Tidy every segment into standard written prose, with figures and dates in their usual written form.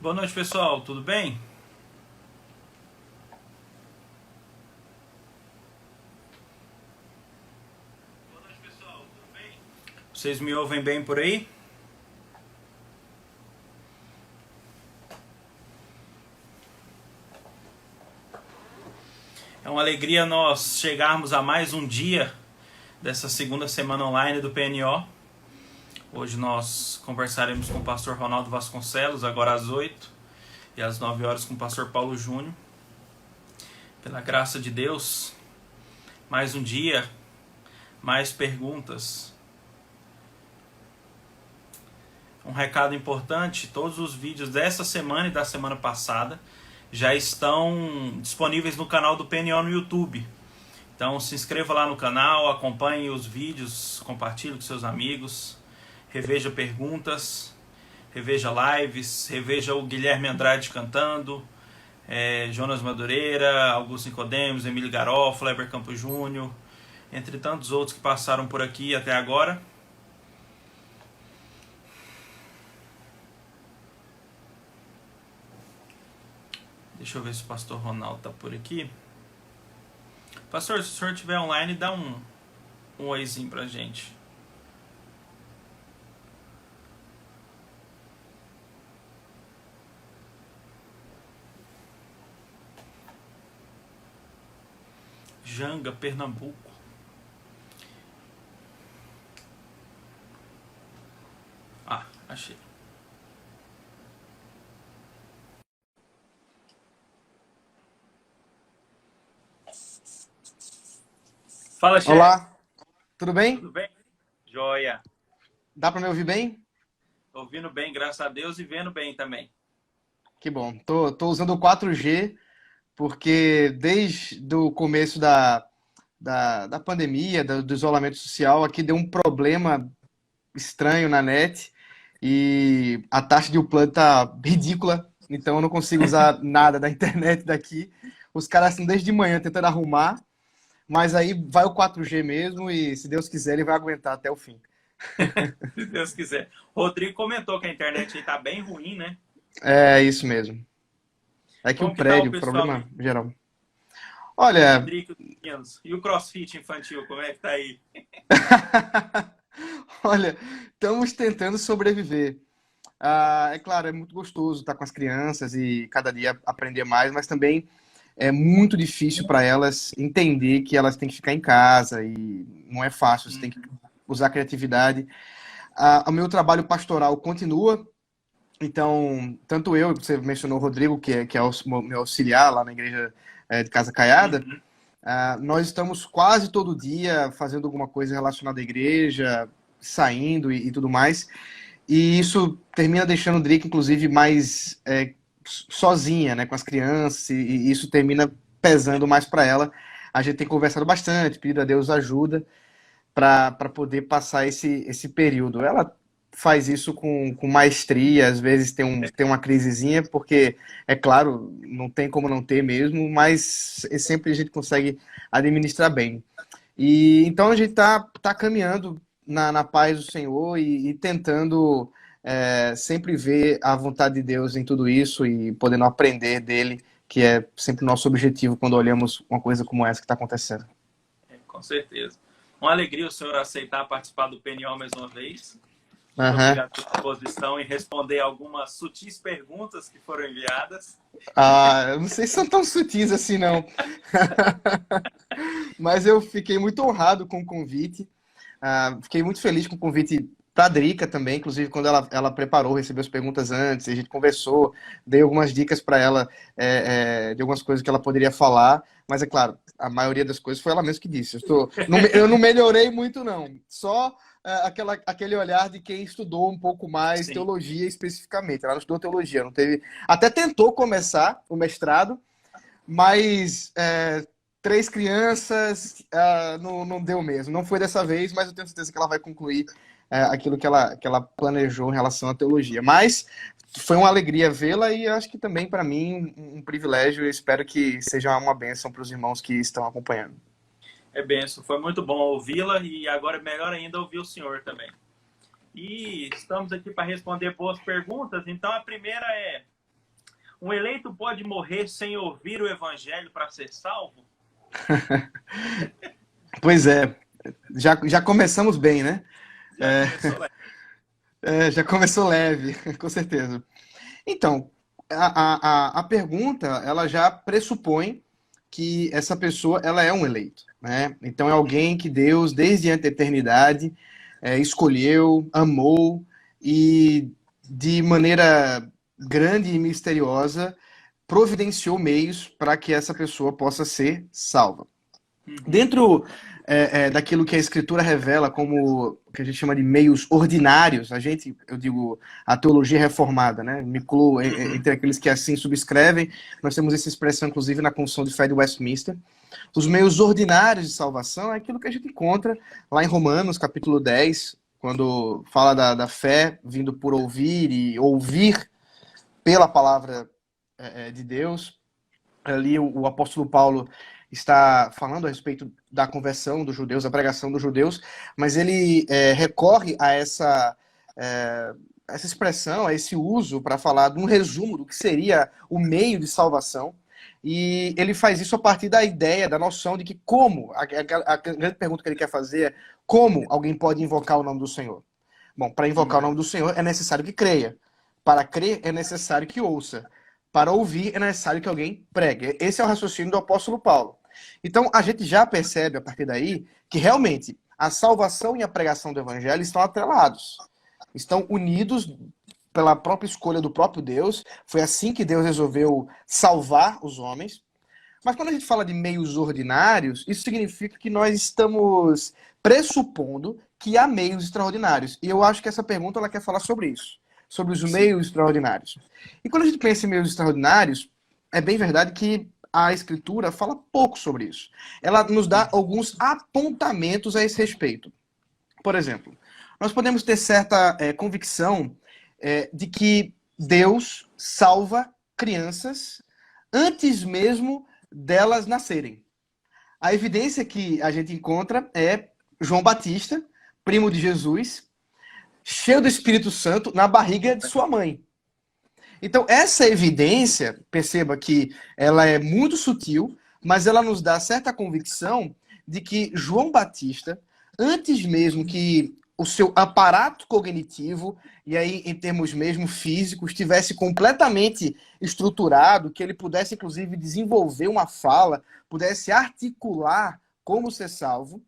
Boa noite, pessoal. Tudo bem? Vocês me ouvem bem por aí? É uma alegria nós chegarmos a mais um dia dessa segunda semana online do PNO. Hoje nós conversaremos com o pastor Ronaldo Vasconcelos, agora às 8 e às 9 horas com o pastor Paulo Júnior. Pela graça de Deus, mais um dia, mais perguntas. Um recado importante: todos os vídeos dessa semana e da semana passada já estão disponíveis no canal do PNO no YouTube. Então se inscreva lá no canal, acompanhe os vídeos, compartilhe com seus amigos, reveja perguntas, reveja lives, reveja o Guilherme Andrade cantando, Jonas Madureira, Augusto Nicodemos, Emílio Garofalo, Eber Campos Júnior, entre tantos outros que passaram por aqui até agora. Deixa eu ver se o pastor Ronaldo está por aqui. Pastor, se o senhor estiver online, dá um oizinho pra gente. Janga, Pernambuco. Ah, achei. Fala, chefe. Olá, tudo bem? Tudo bem? Joia. Dá para me ouvir bem? Ouvindo bem, graças a Deus, e vendo bem também. Que bom. Tô usando o 4G porque desde o começo da pandemia, do isolamento social, aqui deu um problema estranho na net e a taxa de upload tá ridícula, então eu não consigo usar nada da internet daqui. Os caras estão desde de manhã tentando arrumar, mas aí vai o 4G mesmo e, se Deus quiser, ele vai aguentar até o fim. Se Deus quiser. Rodrigo comentou que a internet aí tá bem ruim, né? É isso mesmo. É que o Como que tá o prédio, pessoal problema aí? geral. E Olha, Drico dos meninos? E o CrossFit infantil, como é que tá aí? olha, estamos tentando sobreviver. É claro, é muito gostoso estar com as crianças e cada dia aprender mais, mas também é muito difícil para elas entender que elas têm que ficar em casa e não é fácil, você tem que usar a criatividade. O meu trabalho pastoral continua, então, tanto eu, você mencionou o Rodrigo, que é o meu auxiliar lá na igreja de Casa Caiada. Uhum. Nós estamos quase todo dia fazendo alguma coisa relacionada à igreja, saindo e tudo mais. E isso termina deixando o Drica, inclusive, mais sozinha, né, com as crianças, e isso termina pesando mais para ela. A gente tem conversado bastante, pedido a Deus ajuda para poder passar esse período. Ela faz isso com maestria, às vezes tem uma crisezinha, porque, é claro, não tem como não ter mesmo, mas sempre a gente consegue administrar bem. E então a gente tá caminhando na paz do Senhor e tentando sempre ver a vontade de Deus em tudo isso e podendo aprender dele, que é sempre o nosso objetivo quando olhamos uma coisa como essa que está acontecendo. Com certeza. Uma alegria o senhor aceitar participar do PNO mais uma vez. Muito Aham. obrigado pela disposição em responder algumas sutis perguntas que foram enviadas. Eu não sei se são tão sutis assim, não. Mas eu fiquei muito honrado com o convite. Fiquei muito feliz com o convite para a Drica também, inclusive quando ela preparou, recebeu as perguntas antes, a gente conversou, dei algumas dicas para ela de algumas coisas que ela poderia falar, mas é claro, a maioria das coisas foi ela mesma que disse. Eu não melhorei muito, não. Só aquele olhar de quem estudou um pouco mais Sim. teologia especificamente. Ela não estudou teologia, não teve. Até tentou começar o mestrado, mas três crianças não deu mesmo. Não foi dessa vez, mas eu tenho certeza que ela vai concluir aquilo que ela planejou em relação à teologia. Mas foi uma alegria vê-la e acho que também para mim um privilégio. Eu espero que seja uma bênção para os irmãos que estão acompanhando. É benção. Foi muito bom ouvi-la e agora é melhor ainda ouvir o senhor também. E estamos aqui para responder boas perguntas. Então a primeira é: Um eleito pode morrer sem ouvir o evangelho para ser salvo? Pois é, já começamos bem, né? Já começou lá. Já começou leve, com certeza. Então, a pergunta, ela já pressupõe que essa pessoa, ela é um eleito, né? Então, é alguém que Deus, desde a eternidade, escolheu, amou e, de maneira grande e misteriosa, providenciou meios para que essa pessoa possa ser salva. Dentro daquilo que a Escritura revela como o que a gente chama de meios ordinários, eu digo, a teologia reformada, né? Me incluo entre aqueles que assim subscrevem, nós temos essa expressão, inclusive, na Confissão de Fé de Westminster. Os meios ordinários de salvação é aquilo que a gente encontra lá em Romanos, capítulo 10, quando fala da fé vindo por ouvir e ouvir pela palavra de Deus. Ali o apóstolo Paulo está falando a respeito da conversão dos judeus, da pregação dos judeus, mas ele recorre a essa expressão, a esse uso para falar de um resumo do que seria o meio de salvação, e ele faz isso a partir da ideia, da noção de que a grande pergunta que ele quer fazer é como alguém pode invocar o nome do Senhor? Bom, para invocar o nome do Senhor é necessário que creia. Para crer é necessário que ouça. Para ouvir é necessário que alguém pregue. Esse é o raciocínio do apóstolo Paulo. Então, a gente já percebe, a partir daí, que realmente a salvação e a pregação do evangelho estão atrelados. Estão unidos pela própria escolha do próprio Deus. Foi assim que Deus resolveu salvar os homens. Mas quando a gente fala de meios ordinários, isso significa que nós estamos pressupondo que há meios extraordinários. E eu acho que essa pergunta ela quer falar sobre isso, sobre os meios extraordinários. E quando a gente pensa em meios extraordinários, é bem verdade que a Escritura fala pouco sobre isso. Ela nos dá alguns apontamentos a esse respeito. Por exemplo, nós podemos ter certa convicção de que Deus salva crianças antes mesmo delas nascerem. A evidência que a gente encontra é João Batista, primo de Jesus, cheio do Espírito Santo na barriga de sua mãe. Então, essa evidência, perceba que ela é muito sutil, mas ela nos dá certa convicção de que João Batista, antes mesmo que o seu aparato cognitivo, e aí em termos mesmo físicos, estivesse completamente estruturado, que ele pudesse inclusive desenvolver uma fala, pudesse articular como ser salvo,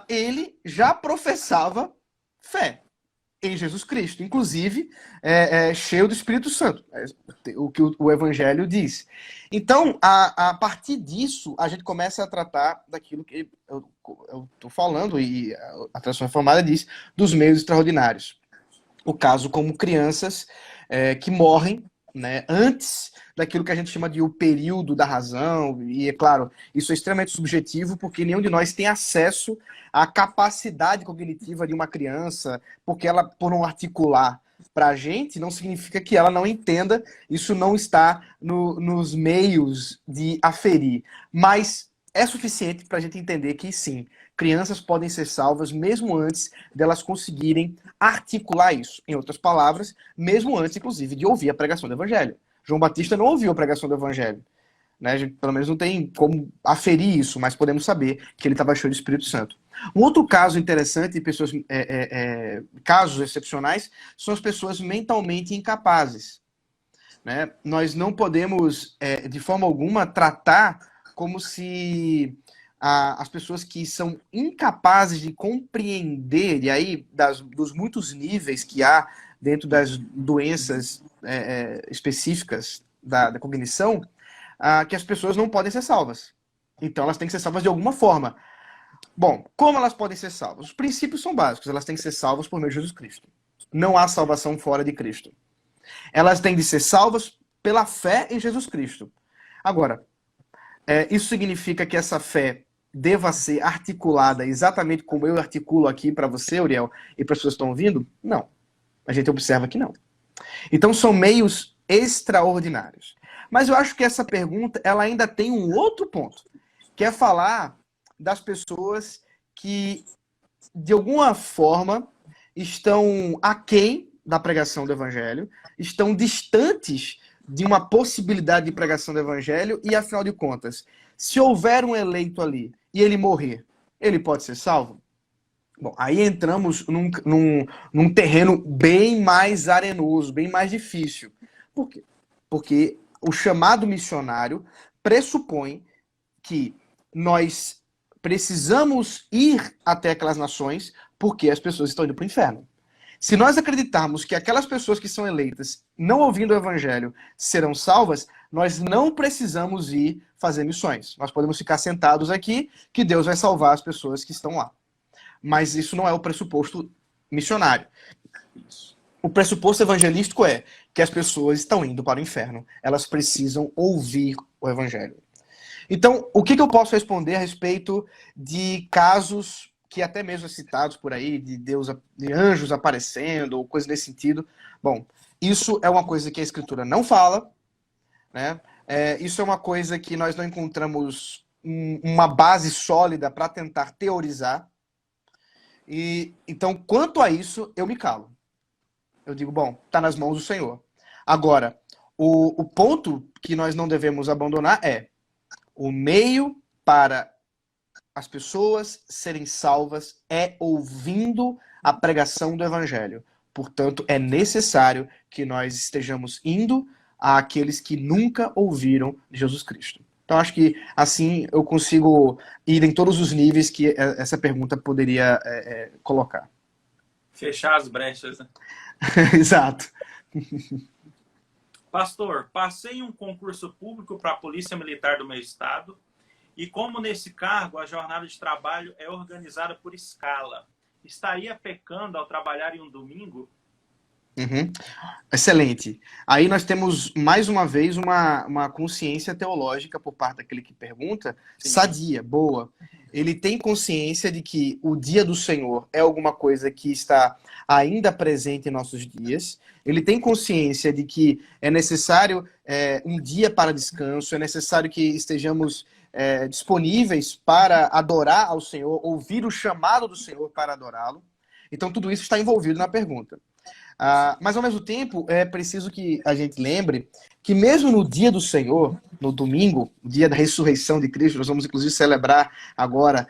ele já professava fé em Jesus Cristo, inclusive cheio do Espírito Santo, o que o Evangelho diz. Então, a partir disso, a gente começa a tratar daquilo que eu estou falando, e a Tradição Reformada diz, dos meios extraordinários. O caso como crianças que morrem, né, antes daquilo que a gente chama de o período da razão, e é claro, isso é extremamente subjetivo, porque nenhum de nós tem acesso à capacidade cognitiva de uma criança, porque ela, por não articular para a gente, não significa que ela não entenda, isso não está nos meios de aferir, mas é suficiente para a gente entender que sim, crianças podem ser salvas mesmo antes delas conseguirem articular isso. Em outras palavras, mesmo antes, inclusive, de ouvir a pregação do Evangelho. João Batista não ouviu a pregação do Evangelho. Né? A gente, pelo menos não tem como aferir isso, mas podemos saber que ele estava cheio do Espírito Santo. Um outro caso interessante, casos excepcionais, são as pessoas mentalmente incapazes. Né? Nós não podemos, de forma alguma, tratar como se as pessoas que são incapazes de compreender, e aí dos muitos níveis que há dentro das doenças específicas da cognição, que as pessoas não podem ser salvas. Então elas têm que ser salvas de alguma forma. Bom, como elas podem ser salvas? Os princípios são básicos, elas têm que ser salvas por meio de Jesus Cristo. Não há salvação fora de Cristo. Elas têm de ser salvas pela fé em Jesus Cristo. Agora, isso significa que essa fé deva ser articulada exatamente como eu articulo aqui para você, Uriel, e para as pessoas que estão ouvindo? Não. A gente observa que não. Então são meios extraordinários. Mas eu acho que essa pergunta ela ainda tem um outro ponto, que é falar das pessoas que, de alguma forma, estão aquém da pregação do Evangelho, estão distantes de uma possibilidade de pregação do evangelho e, afinal de contas, se houver um eleito ali e ele morrer, ele pode ser salvo? Bom, aí entramos num terreno bem mais arenoso, bem mais difícil. Por quê? Porque o chamado missionário pressupõe que nós precisamos ir até aquelas nações porque as pessoas estão indo para o inferno. Se nós acreditarmos que aquelas pessoas que são eleitas, não ouvindo o evangelho, serão salvas, nós não precisamos ir fazer missões. Nós podemos ficar sentados aqui que Deus vai salvar as pessoas que estão lá. Mas isso não é o pressuposto missionário. O pressuposto evangelístico é que as pessoas estão indo para o inferno. Elas precisam ouvir o evangelho. Então, o que eu posso responder a respeito de casos que até mesmo citados por aí, de anjos aparecendo, ou coisa nesse sentido? Bom, isso é uma coisa que a Escritura não fala, né? Isso é uma coisa que nós não encontramos uma base sólida para tentar teorizar. E então, quanto a isso, eu me calo. Eu digo, bom, está nas mãos do Senhor. Agora, o ponto que nós não devemos abandonar é o meio para as pessoas serem salvas é ouvindo a pregação do Evangelho. Portanto, é necessário que nós estejamos indo àqueles que nunca ouviram de Jesus Cristo. Então, acho que assim eu consigo ir em todos os níveis que essa pergunta poderia colocar. Fechar as brechas, né? Exato. Pastor, passei em um concurso público para a Polícia Militar do meu estado e como nesse cargo a jornada de trabalho é organizada por escala, estaria pecando ao trabalhar em um domingo? Uhum. Excelente. Aí nós temos, mais uma vez, uma consciência teológica por parte daquele que pergunta, Sim. Sadia, boa. Ele tem consciência de que o dia do Senhor é alguma coisa que está ainda presente em nossos dias. Ele tem consciência de que é necessário um dia para descanso, é necessário que estejamos disponíveis para adorar ao Senhor, ouvir o chamado do Senhor para adorá-lo. Então, tudo isso está envolvido na pergunta. Mas, ao mesmo tempo, é preciso que a gente lembre que mesmo no dia do Senhor, no domingo, o dia da ressurreição de Cristo, nós vamos, inclusive, celebrar agora,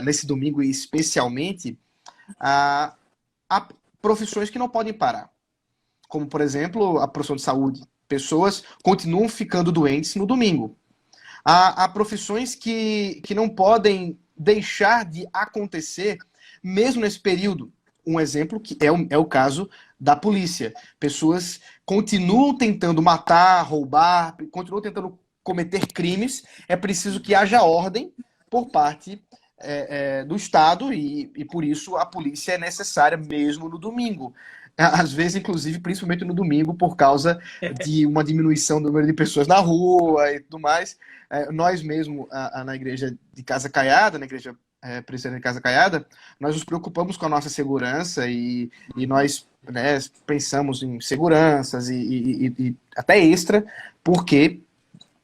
nesse domingo especialmente, há profissões que não podem parar. Como, por exemplo, a profissão de saúde. Pessoas continuam ficando doentes no domingo. Há profissões que não podem deixar de acontecer mesmo nesse período. Um exemplo que é o caso da polícia. Pessoas continuam tentando matar, roubar, continuam tentando cometer crimes. É preciso que haja ordem por parte do Estado e por isso a polícia é necessária mesmo no domingo. Às vezes, inclusive, principalmente no domingo, por causa de uma diminuição do número de pessoas na rua e tudo mais. Nós mesmo, na igreja de Casa Caiada, na igreja presbiteriana de Casa Caiada, nós nos preocupamos com a nossa segurança e nós pensamos em seguranças e até extra, porque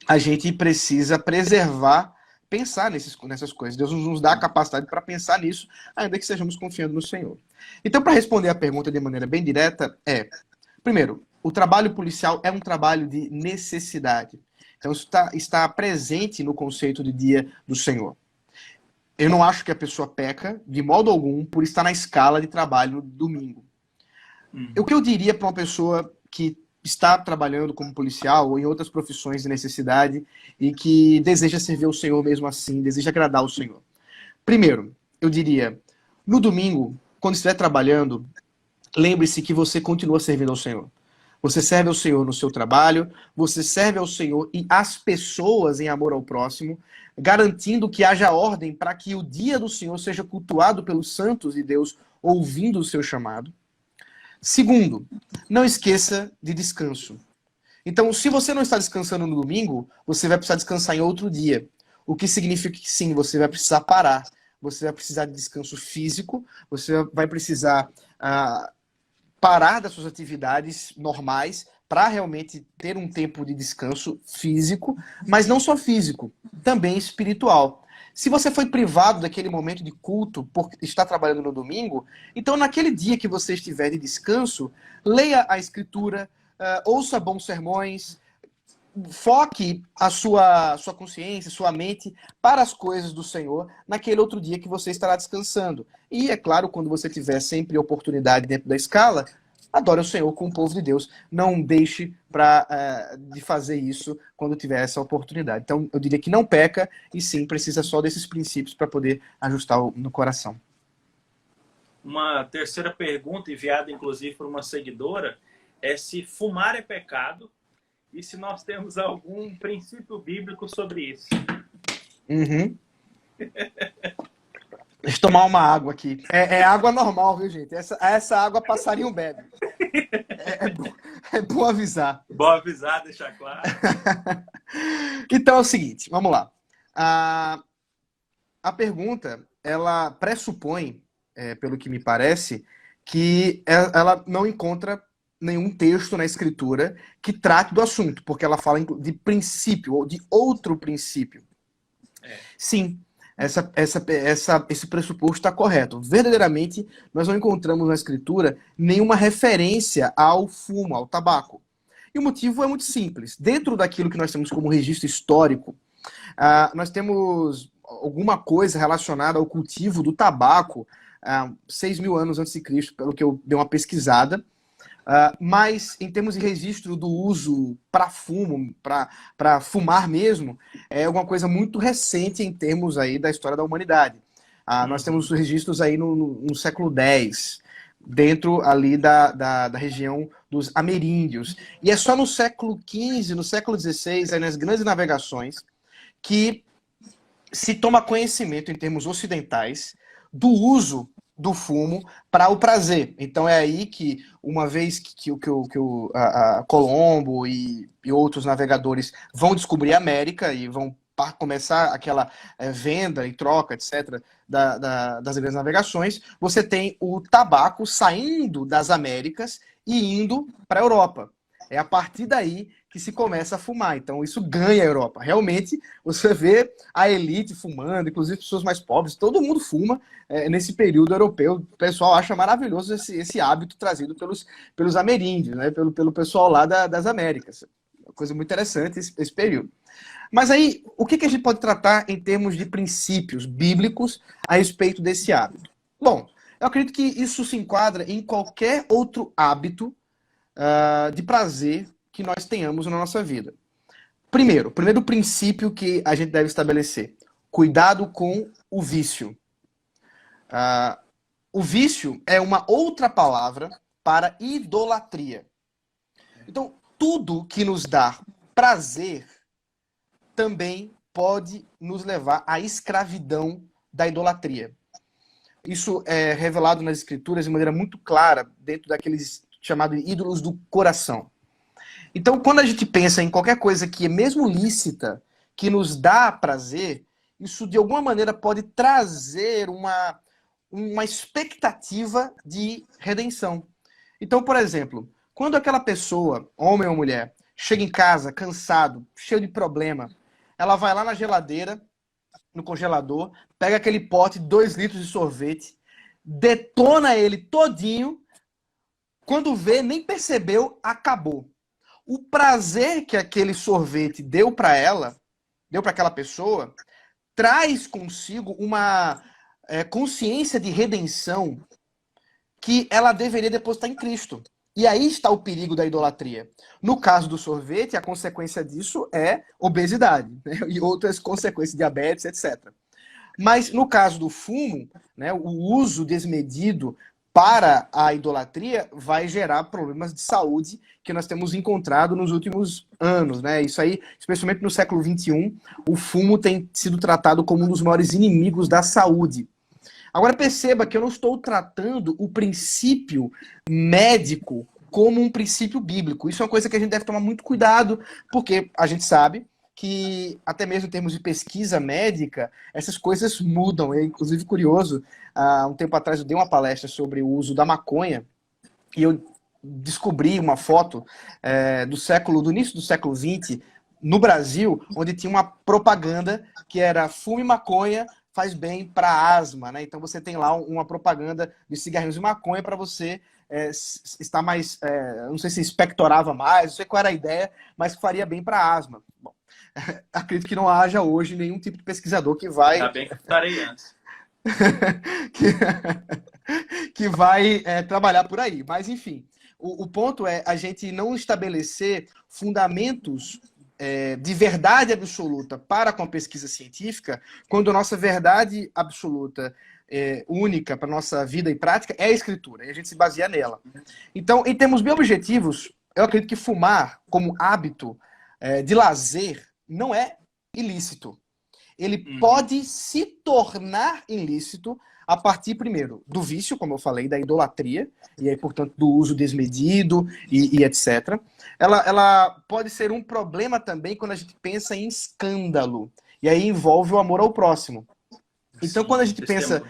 a gente precisa preservar, pensar nessas coisas. Deus nos dá a capacidade para pensar nisso, ainda que estejamos confiando no Senhor. Então, para responder a pergunta de maneira bem direta, primeiro, o trabalho policial é um trabalho de necessidade. Então, isso está presente no conceito de dia do Senhor. Eu não acho que a pessoa peca, de modo algum, por estar na escala de trabalho no domingo. O que eu diria para uma pessoa que está trabalhando como policial ou em outras profissões de necessidade e que deseja servir ao Senhor mesmo assim, deseja agradar ao Senhor? Primeiro, eu diria, no domingo, quando estiver trabalhando, lembre-se que você continua servindo ao Senhor. Você serve ao Senhor no seu trabalho, você serve ao Senhor e às pessoas em amor ao próximo, garantindo que haja ordem para que o dia do Senhor seja cultuado pelos santos de Deus, ouvindo o seu chamado. Segundo, não esqueça de descanso. Então, se você não está descansando no domingo, você vai precisar descansar em outro dia. O que significa que sim, você vai precisar parar. Você vai precisar de descanso físico, você vai precisar parar das suas atividades normais para realmente ter um tempo de descanso físico, mas não só físico, também espiritual. Se você foi privado daquele momento de culto por estar trabalhando no domingo, então naquele dia que você estiver de descanso, leia a Escritura, ouça bons sermões, foque a sua consciência, sua mente para as coisas do Senhor naquele outro dia que você estará descansando. E, é claro, quando você tiver sempre oportunidade dentro da escala, adore o Senhor com o povo de Deus. Não deixe de fazer isso quando tiver essa oportunidade. Então, eu diria que não peca, e sim, precisa só desses princípios para poder ajustar no coração. Uma terceira pergunta, enviada inclusive por uma seguidora, é se fumar é pecado e se nós temos algum princípio bíblico sobre isso. Uhum. Deixa eu tomar uma água aqui. É água normal, viu, gente? Essa água passarinho bebe. É bom avisar. Bom avisar, deixar claro. Então é o seguinte, vamos lá. A pergunta, ela pressupõe, pelo que me parece, que ela não encontra nenhum texto na Escritura que trate do assunto, porque ela fala de princípio, ou de outro princípio. Sim, esse pressuposto está correto. Verdadeiramente, nós não encontramos na Escritura nenhuma referência ao fumo, ao tabaco. E o motivo é muito simples. Dentro daquilo que nós temos como registro histórico, nós temos alguma coisa relacionada ao cultivo do tabaco 6.000 anos antes de Cristo, pelo que eu dei uma pesquisada. Mas, em termos de registro do uso para fumo, para fumar mesmo, é alguma coisa muito recente em termos aí da história da humanidade. Nós temos registros aí no século X, dentro ali da região dos ameríndios. E é só no século XV, no século XVI, aí nas grandes navegações, que se toma conhecimento, em termos ocidentais, do uso do fumo para o prazer. Então é aí que, uma vez que Colombo e outros navegadores vão descobrir a América e vão começar aquela venda e troca, etc., das grandes navegações, você tem o tabaco saindo das Américas e indo para a Europa. É a partir daí que se começa a fumar. Então isso ganha a Europa. Realmente, você vê a elite fumando, inclusive pessoas mais pobres, todo mundo fuma nesse período europeu. O pessoal acha maravilhoso esse hábito trazido pelos ameríndios, né? pelo pessoal lá das Américas. Uma coisa muito interessante esse período. Mas aí, o que a gente pode tratar em termos de princípios bíblicos a respeito desse hábito? Bom, eu acredito que isso se enquadra em qualquer outro hábito de prazer que nós tenhamos na nossa vida. Primeiro princípio que a gente deve estabelecer: cuidado com o vício. O vício é uma outra palavra para idolatria. Então, tudo que nos dá prazer também pode nos levar à escravidão da idolatria. Isso é revelado nas Escrituras de maneira muito clara, dentro daqueles chamados ídolos do coração. Então, quando a gente pensa em qualquer coisa que é mesmo lícita, que nos dá prazer, isso de alguma maneira pode trazer uma expectativa de redenção. Então, por exemplo, quando aquela pessoa, homem ou mulher, chega em casa cansado, cheio de problema, ela vai lá na geladeira, no congelador, pega aquele pote, 2 litros de sorvete, detona ele todinho, quando vê, nem percebeu, acabou. O prazer que aquele sorvete deu para ela, deu para aquela pessoa, traz consigo uma consciência de redenção que ela deveria depositar em Cristo. E aí está o perigo da idolatria. No caso do sorvete, a consequência disso é obesidade, né? E outras consequências, diabetes, etc. Mas no caso do fumo, né, o uso desmedido para a idolatria vai gerar problemas de saúde que nós temos encontrado nos últimos anos, né? Isso aí, especialmente no século XXI, o fumo tem sido tratado como um dos maiores inimigos da saúde. Agora perceba que eu não estou tratando o princípio médico como um princípio bíblico. Isso é uma coisa que a gente deve tomar muito cuidado, porque a gente sabe que, até mesmo em termos de pesquisa médica, essas coisas mudam. É inclusive curioso, há um tempo atrás eu dei uma palestra sobre o uso da maconha, e eu descobri uma foto do início do século XX, no Brasil, onde tinha uma propaganda que era fume maconha, faz bem para asma, né? Então você tem lá uma propaganda de cigarrinhos de maconha para você estar mais, não sei se expectorava mais, não sei qual era a ideia, mas que faria bem para asma. Bom, acredito que não haja hoje nenhum tipo de pesquisador que vai... Ainda bem que eu estarei antes. que vai trabalhar por aí. Mas, enfim, o ponto é a gente não estabelecer fundamentos de verdade absoluta para com a pesquisa científica, quando a nossa verdade absoluta única para a nossa vida e prática é a escritura, e a gente se baseia nela. Então, em termos bem objetivos, eu acredito que fumar como hábito de lazer não é ilícito. Ele pode se tornar ilícito a partir, primeiro, do vício, como eu falei, da idolatria, e aí, portanto, do uso desmedido e etc. Ela pode ser um problema também quando a gente pensa em escândalo, e aí envolve o amor ao próximo. Então, sim, quando a gente pensa...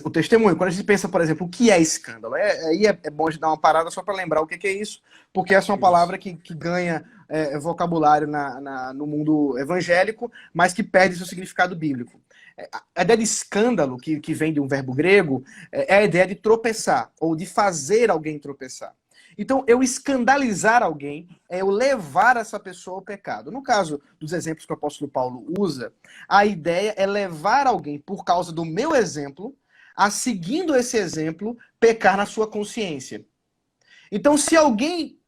o testemunho, quando a gente pensa, por exemplo, o que é escândalo? Aí é bom a gente dar uma parada só para lembrar o que é isso, porque essa é uma palavra que ganha vocabulário no mundo evangélico, mas que perde seu significado bíblico. A ideia de escândalo, que vem de um verbo grego, é a ideia de tropeçar, ou de fazer alguém tropeçar. Então, eu escandalizar alguém é eu levar essa pessoa ao pecado. No caso dos exemplos que o apóstolo Paulo usa, a ideia é levar alguém, por causa do meu exemplo, a, seguindo esse exemplo, pecar na sua consciência. Então, se alguém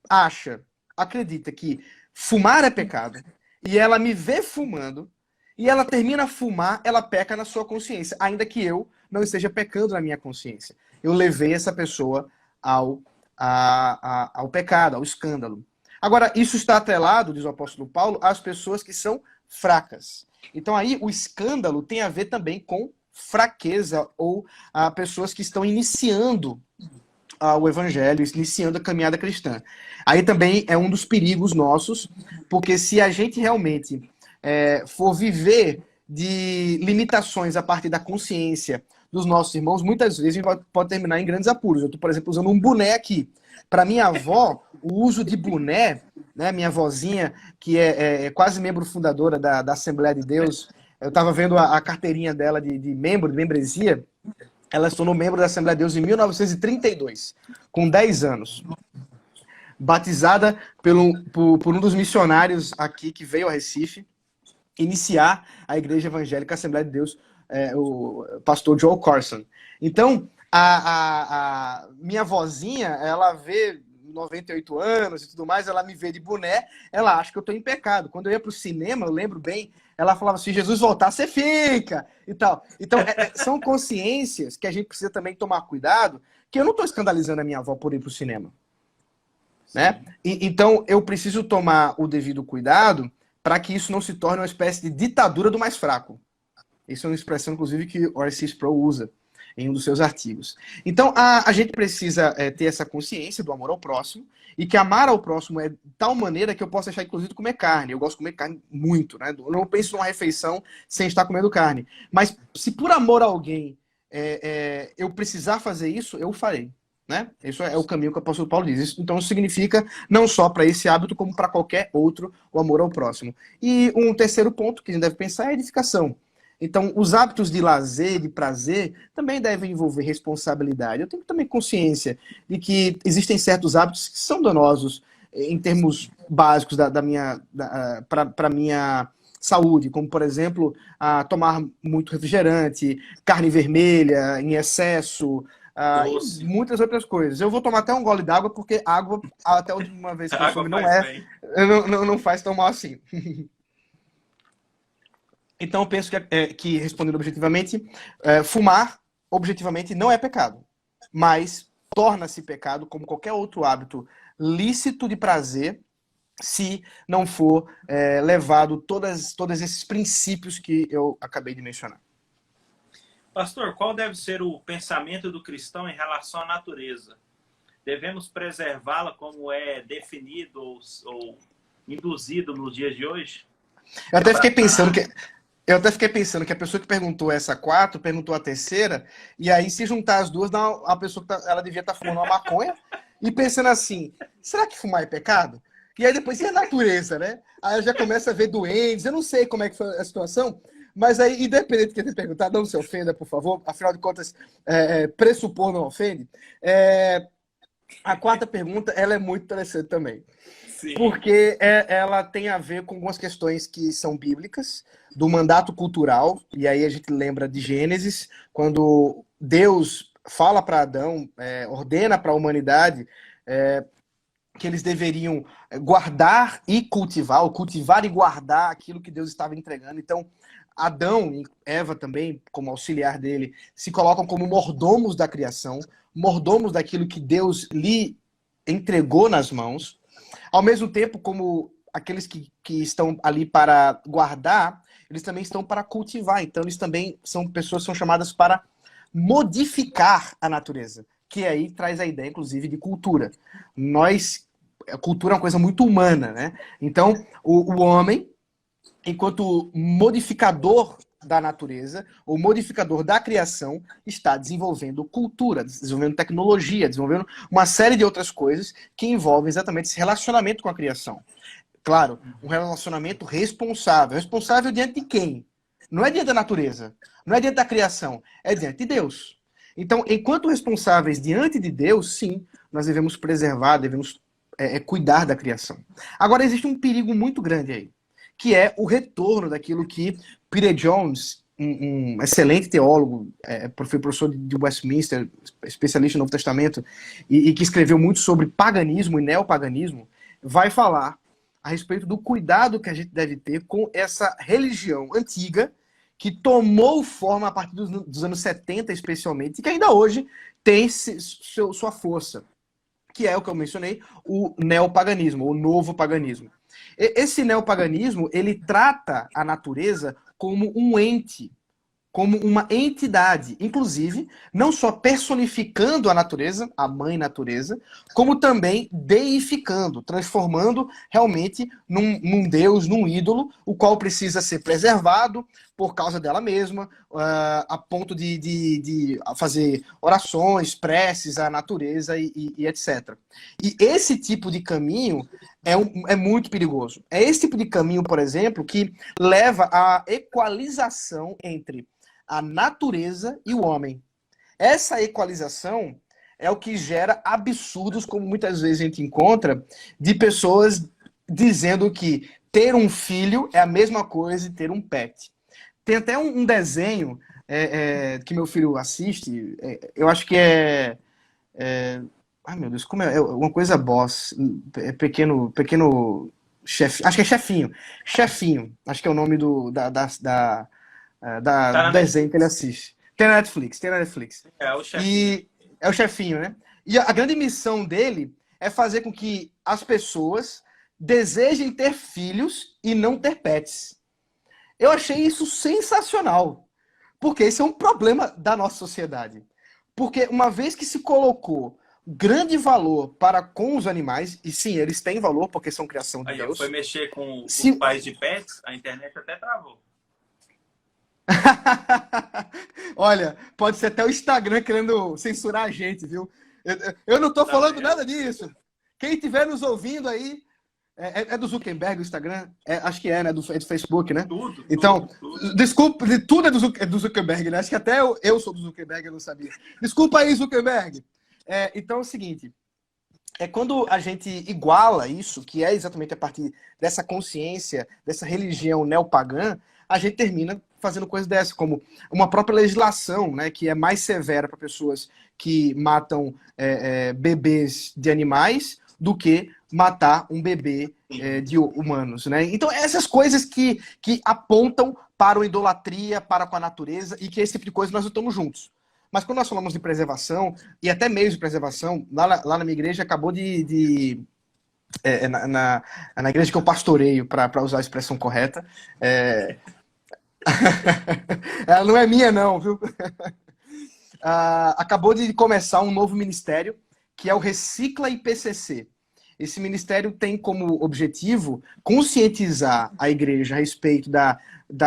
acredita que fumar é pecado, e ela me vê fumando, e ela termina a fumar, ela peca na sua consciência, ainda que eu não esteja pecando na minha consciência. Eu levei essa pessoa ao pecado, ao escândalo. Agora, isso está atrelado, diz o apóstolo Paulo, às pessoas que são fracas. Então aí o escândalo tem a ver também com fraqueza, ou pessoas que estão iniciando o evangelho, iniciando a caminhada cristã. Aí também é um dos perigos nossos, porque se a gente realmente for viver de limitações a partir da consciência dos nossos irmãos, muitas vezes a gente pode terminar em grandes apuros. Eu estou, por exemplo, usando um boné aqui. Para minha avó, o uso de boné, né, minha avózinha, que é quase membro fundadora da Assembleia de Deus, eu estava vendo a carteirinha dela de membresia, ela se tornou membro da Assembleia de Deus em 1932, com 10 anos. Batizada por um dos missionários aqui que veio a Recife, iniciar a Igreja Evangélica Assembleia de Deus, o pastor Joel Carson. Então, a minha vozinha, ela vê 98 anos e tudo mais, ela me vê de boné, ela acha que eu estou em pecado. Quando eu ia para o cinema, eu lembro bem, ela falava, se Jesus voltar, você fica, e tal. Então, são consciências que a gente precisa também tomar cuidado, que eu não estou escandalizando a minha avó por ir para o cinema. Né? Então, eu preciso tomar o devido cuidado para que isso não se torne uma espécie de ditadura do mais fraco. Isso é uma expressão, inclusive, que o R.C. Sproul usa em um dos seus artigos. Então, a gente precisa ter essa consciência do amor ao próximo, e que amar ao próximo é de tal maneira que eu posso deixar, inclusive, de comer carne. Eu gosto de comer carne muito, né? Eu não penso numa refeição sem estar comendo carne. Mas, se por amor a alguém eu precisar fazer isso, eu farei. Né? Isso é o caminho que o apóstolo Paulo diz. Isso, então, significa não só para esse hábito, como para qualquer outro, o amor ao próximo. E um terceiro ponto que a gente deve pensar é a edificação. Então, os hábitos de lazer, de prazer, também devem envolver responsabilidade. Eu tenho também consciência de que existem certos hábitos que são danosos em termos básicos para a minha saúde, como, por exemplo, tomar muito refrigerante, carne vermelha em excesso, e muitas outras coisas. Eu vou tomar até um gole d'água, porque água, até a última vez que eu soube, não faz tão mal assim. Então, eu penso que respondendo objetivamente, fumar, objetivamente, não é pecado. Mas torna-se pecado, como qualquer outro hábito lícito de prazer, se não for levado todos esses princípios que eu acabei de mencionar. Pastor, qual deve ser o pensamento do cristão em relação à natureza? Devemos preservá-la como é definido ou induzido nos dias de hoje? Eu até fiquei pensando que a pessoa que perguntou essa 4 perguntou a terceira, e aí se juntar as duas, a pessoa ela devia estar fumando uma maconha e pensando assim, será que fumar é pecado? E aí depois, e a natureza, né? Aí eu já começo a ver doentes, eu não sei como é que foi a situação, mas aí, independente do que eu tenha perguntado, não se ofenda, por favor, afinal de contas, pressupor não ofende. A quarta pergunta, ela é muito interessante também. Sim. Porque ela tem a ver com algumas questões que são bíblicas, do mandato cultural, e aí a gente lembra de Gênesis, quando Deus fala para Adão, ordena para a humanidade que eles deveriam guardar e cultivar, ou cultivar e guardar aquilo que Deus estava entregando. Então, Adão e Eva também, como auxiliar dele, se colocam como mordomos da criação, mordomos daquilo que Deus lhe entregou nas mãos. Ao mesmo tempo, como aqueles que estão ali para guardar, eles também estão para cultivar. Então, eles também são pessoas que são chamadas para modificar a natureza, que aí traz a ideia, inclusive, de cultura. A cultura é uma coisa muito humana, né? Então, o homem, enquanto modificador da natureza, ou modificador da criação, está desenvolvendo cultura, desenvolvendo tecnologia, desenvolvendo uma série de outras coisas que envolvem exatamente esse relacionamento com a criação. Claro, um relacionamento responsável. Responsável diante de quem? Não é diante da natureza, não é diante da criação, é diante de Deus. Então, enquanto responsáveis diante de Deus, sim, nós devemos preservar, devemos cuidar da criação. Agora, existe um perigo muito grande aí, que é o retorno daquilo que Peter Jones, um excelente teólogo, foi professor de Westminster, especialista no Novo Testamento, e que escreveu muito sobre paganismo e neopaganismo, vai falar a respeito do cuidado que a gente deve ter com essa religião antiga que tomou forma a partir dos anos 70, especialmente, e que ainda hoje tem sua força, que é o que eu mencionei, o neopaganismo, o novo paganismo. Esse neopaganismo, ele trata a natureza como um ente, como uma entidade, inclusive, não só personificando a natureza, a mãe natureza, como também deificando, transformando realmente num deus, num ídolo, o qual precisa ser preservado por causa dela mesma, a ponto de fazer orações, preces à natureza e etc. E esse tipo de caminho é muito perigoso. É esse tipo de caminho, por exemplo, que leva à equalização entre a natureza e o homem. Essa equalização é o que gera absurdos, como muitas vezes a gente encontra, de pessoas dizendo que ter um filho é a mesma coisa de ter um pet. Tem até um desenho que meu filho assiste, eu acho que ai meu Deus, como é uma coisa boss, pequeno chefe, acho que é chefinho. Chefinho, acho que é o nome Tá do na desenho que ele Netflix. assiste. Tem na Netflix. É o chefinho. E é o chefinho, né? E a grande missão dele é fazer com que as pessoas desejem ter filhos e não ter pets. Eu achei isso sensacional, porque esse é um problema da nossa sociedade. Porque uma vez que se colocou grande valor para com os animais, e sim, eles têm valor porque são criação de Aí, ó, foi Deus, mexer com os se pais de pets, a internet até travou. Olha, pode ser até o Instagram querendo censurar a gente, viu? Eu não tô Tá falando vendo? nada disso. Quem estiver nos ouvindo aí, do Zuckerberg o Instagram? Acho que né? É do Facebook, né? Tudo, Então, tudo, tudo. desculpa, tudo é do Zuckerberg, né? Acho que até eu sou do Zuckerberg, eu não sabia. Desculpa aí, Zuckerberg. Então é o seguinte, quando a gente iguala isso, que é exatamente a partir dessa consciência, dessa religião neopagã, a gente termina fazendo coisas dessas, como uma própria legislação, né, que é mais severa para pessoas que matam bebês de animais do que matar um bebê de humanos. Né? Então, essas coisas que apontam para a idolatria, para com a natureza, e que esse tipo de coisa nós não estamos juntos. Mas quando nós falamos de preservação, e até meios de preservação, lá na minha igreja acabou na igreja que eu pastoreio, para usar a expressão correta, ela não é minha não, viu? Acabou de começar um novo ministério, que é o Recicla IPCC. Esse ministério tem como objetivo conscientizar a igreja a respeito da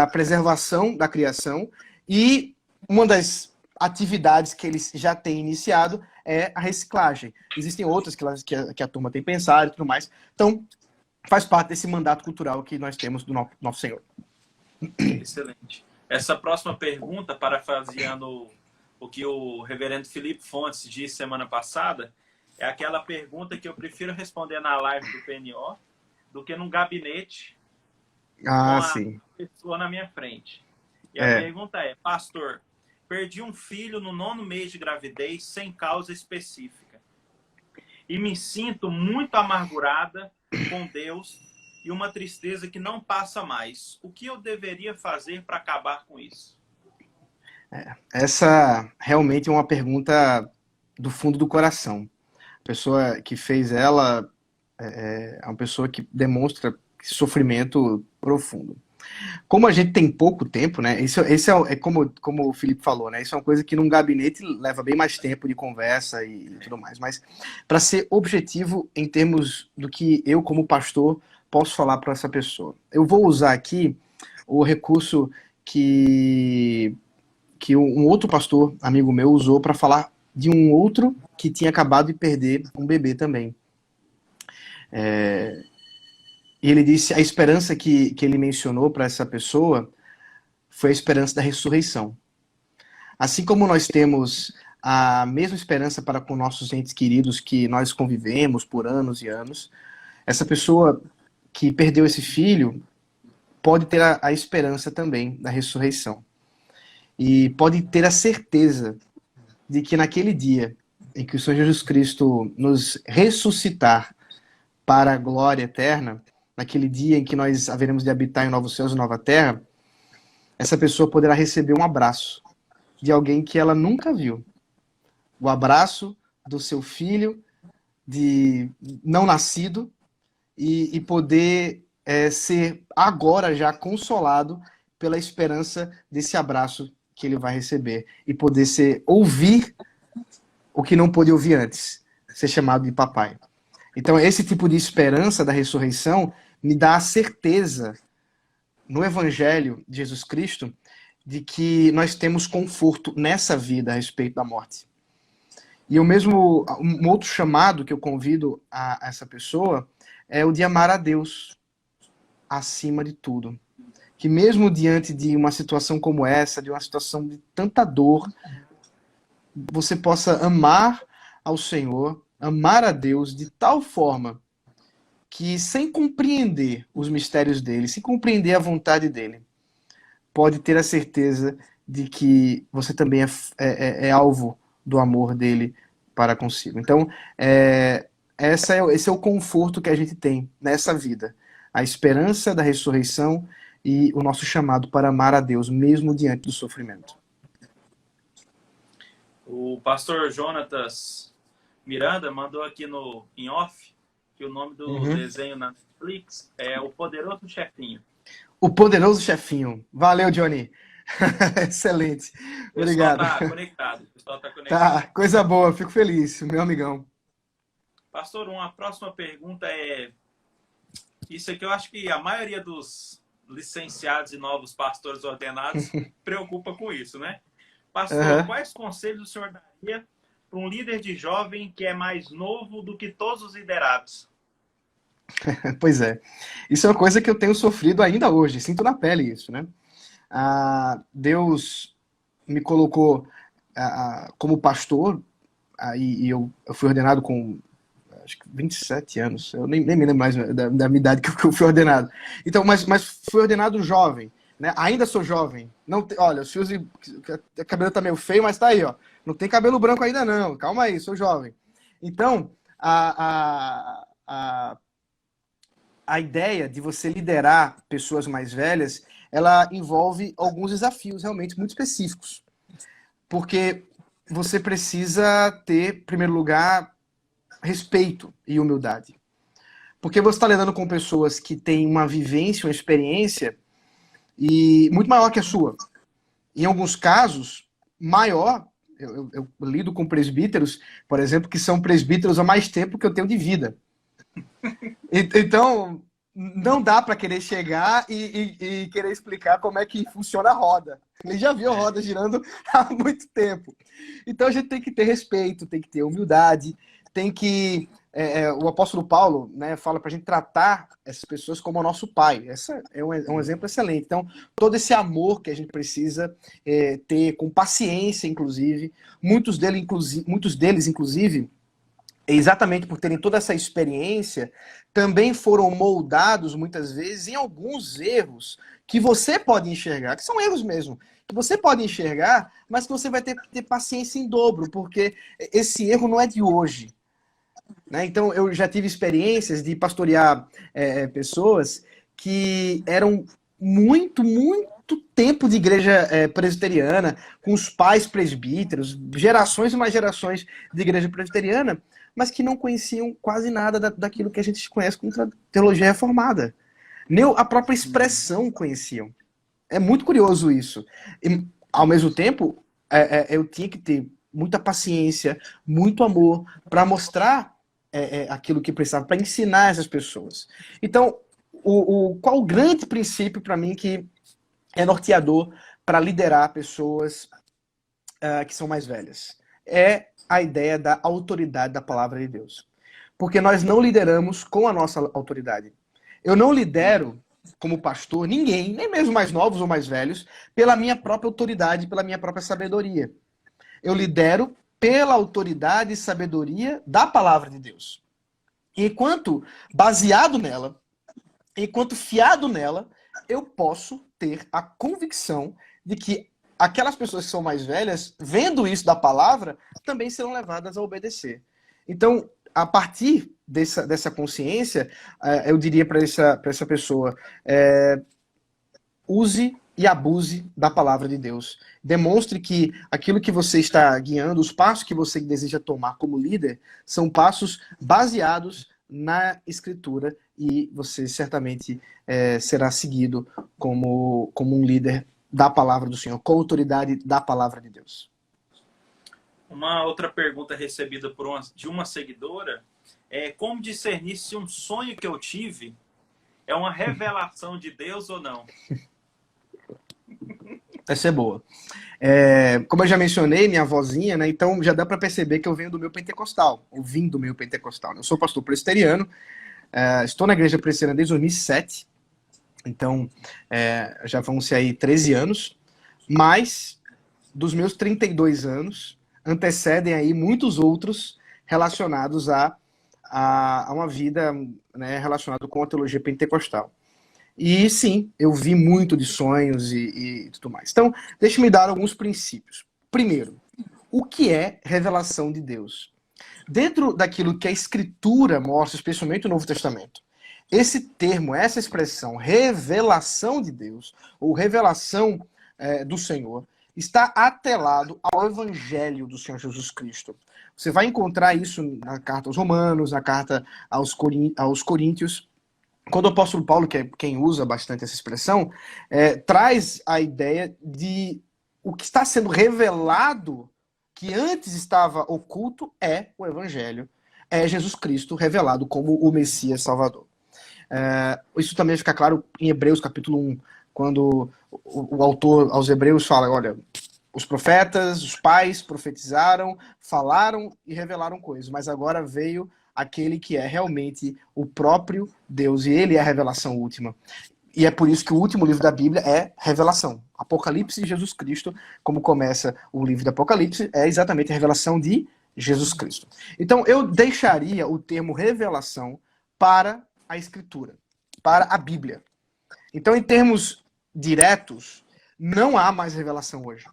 preservação da criação, e uma das atividades que eles já têm iniciado é a reciclagem. Existem outras que a turma tem pensado e tudo mais. Então, faz parte desse mandato cultural que nós temos do nosso Senhor. Excelente. Essa próxima pergunta, parafraseando o que o reverendo Felipe Fontes disse semana passada, É aquela pergunta que eu prefiro responder na live do PNO do que num gabinete com a Sim. pessoa na minha frente. E a É. pergunta é, pastor, perdi um filho no 9º mês de gravidez sem causa específica. E me sinto muito amargurada com Deus e uma tristeza que não passa mais. O que eu deveria fazer para acabar com isso? Essa realmente é uma pergunta do fundo do coração. A pessoa que fez ela é uma pessoa que demonstra sofrimento profundo. Como a gente tem pouco tempo, né? Esse é como o Felipe falou, né? Isso é uma coisa que num gabinete leva bem mais tempo de conversa e tudo mais. Mas para ser objetivo em termos do que eu, como pastor, posso falar para essa pessoa, eu vou usar aqui o recurso que um outro pastor, amigo meu, usou para falar de um outro que tinha acabado de perder um bebê também. E ele disse, a esperança que ele mencionou para essa pessoa foi a esperança da ressurreição. Assim como nós temos a mesma esperança para com nossos entes queridos que nós convivemos por anos e anos, essa pessoa que perdeu esse filho pode ter a esperança também da ressurreição. E pode ter a certeza de que naquele dia em que o Senhor Jesus Cristo nos ressuscitar para a glória eterna, naquele dia em que nós haveremos de habitar em novos céus e nova terra, essa pessoa poderá receber um abraço de alguém que ela nunca viu. O abraço do seu filho de não nascido e poder ser agora já consolado pela esperança desse abraço que ele vai receber e poder ouvir o que não pôde ouvir antes, ser chamado de papai. Então, esse tipo de esperança da ressurreição me dá a certeza, no Evangelho de Jesus Cristo, de que nós temos conforto nessa vida a respeito da morte. E um outro chamado que eu convido a essa pessoa é o de amar a Deus acima de tudo. Que mesmo diante de uma situação como essa, de uma situação de tanta dor, você possa amar ao Senhor, amar a Deus de tal forma que, sem compreender os mistérios dele, sem compreender a vontade dele, pode ter a certeza de que você também é alvo do amor dele para consigo. Então, esse é o conforto que a gente tem nessa vida. A esperança da ressurreição e o nosso chamado para amar a Deus, mesmo diante do sofrimento. O pastor Jonatas Miranda mandou aqui em off que o nome do desenho na Netflix é O Poderoso Chefinho. O Poderoso Chefinho. Valeu, Johnny. Excelente. Obrigado. O pessoal tá conectado. Tá, coisa boa. Fico feliz, meu amigão. Pastor, uma próxima pergunta é... Isso aqui eu acho que a maioria dos licenciados e novos pastores ordenados preocupa com isso, né? Pastor, quais conselhos o senhor daria para um líder de jovem que é mais novo do que todos os liderados? Pois é. Isso é uma coisa que eu tenho sofrido ainda hoje. Sinto na pele isso, né? Deus me colocou como pastor e eu fui ordenado com acho que 27 anos. Eu nem me lembro mais da minha idade que eu fui ordenado. Então, mas fui ordenado jovem. Né? Ainda sou jovem. Não olha, os fios o cabelo tá meio feio, mas tá aí, ó. Não tem cabelo branco ainda não. Calma aí, sou jovem. Então, a ideia de você liderar pessoas mais velhas, ela envolve alguns desafios realmente muito específicos. Porque você precisa ter, em primeiro lugar, respeito e humildade. Porque você está lidando com pessoas que têm uma vivência, uma experiência e muito maior que a sua. Em alguns casos, maior. Eu lido com presbíteros, por exemplo, que são presbíteros há mais tempo que eu tenho de vida. Então, não dá para querer chegar e querer explicar como é que funciona a roda. Ele já viu a roda girando há muito tempo. Então, a gente tem que ter respeito, tem que ter humildade, tem que... o apóstolo Paulo, né, fala para a gente tratar essas pessoas como o nosso pai. Esse é um exemplo excelente. Então, todo esse amor que a gente precisa ter, com paciência, inclusive. Muitos deles, inclusive, exatamente por terem toda essa experiência, também foram moldados muitas vezes em alguns erros que você pode enxergar, que são erros mesmo, que você pode enxergar, mas que você vai ter que ter paciência em dobro, porque esse erro não é de hoje. Né? Então, eu já tive experiências de pastorear pessoas que eram muito tempo de igreja presbiteriana, com os pais presbíteros, gerações e mais gerações de igreja presbiteriana, mas que não conheciam quase nada daquilo que a gente conhece como teologia reformada. Nem a própria expressão conheciam. É muito curioso isso. E, ao mesmo tempo, eu tinha que ter muita paciência, muito amor, para mostrar aquilo que precisava, para ensinar essas pessoas. Então, qual o grande princípio para mim que é norteador para liderar pessoas que são mais velhas? É a ideia da autoridade da palavra de Deus. Porque nós não lideramos com a nossa autoridade. Eu não lidero como pastor ninguém, nem mesmo mais novos ou mais velhos, pela minha própria autoridade, pela minha própria sabedoria. Eu lidero pela autoridade e sabedoria da palavra de Deus. Enquanto baseado nela, enquanto fiado nela, eu posso ter a convicção de que aquelas pessoas que são mais velhas, vendo isso da palavra, também serão levadas a obedecer. Então, a partir dessa consciência, eu diria para essa pessoa, use e abuse da palavra de Deus. Demonstre que aquilo que você está guiando, os passos que você deseja tomar como líder, são passos baseados na Escritura e você certamente será seguido como um líder da palavra do Senhor, com autoridade da palavra de Deus. Uma outra pergunta recebida de uma seguidora é como discernir se um sonho que eu tive é uma revelação de Deus ou não? Essa é boa. Como eu já mencionei, minha avózinha, né? Então já dá para perceber que eu venho do meio pentecostal, ou vim do meio pentecostal. Eu sou pastor presbiteriano, estou na igreja presbiteriana desde 2007, então já vão-se aí 13 anos, mas dos meus 32 anos, antecedem aí muitos outros relacionados a uma vida, né, relacionada com a teologia pentecostal. E sim, eu vi muito de sonhos e tudo mais. Então, deixe-me dar alguns princípios. Primeiro, o que é revelação de Deus? Dentro daquilo que a Escritura mostra, especialmente o Novo Testamento, esse termo, essa expressão, revelação de Deus, ou revelação do Senhor, está atrelado ao Evangelho do Senhor Jesus Cristo. Você vai encontrar isso na carta aos Romanos, na carta aos Coríntios. Quando o apóstolo Paulo, que é quem usa bastante essa expressão, traz a ideia de o que está sendo revelado, que antes estava oculto, é o Evangelho, é Jesus Cristo revelado como o Messias Salvador. Isso também fica claro em Hebreus capítulo 1, quando o autor aos Hebreus fala, olha, os profetas, os pais profetizaram, falaram e revelaram coisas, mas agora veio aquele que é realmente o próprio Deus, e ele é a revelação última. E é por isso que o último livro da Bíblia é Revelação. Apocalipse e Jesus Cristo, como começa o livro do Apocalipse, é exatamente a revelação de Jesus Cristo. Então eu deixaria o termo revelação para a Escritura, para a Bíblia. Então, em termos diretos, não há mais revelação hoje.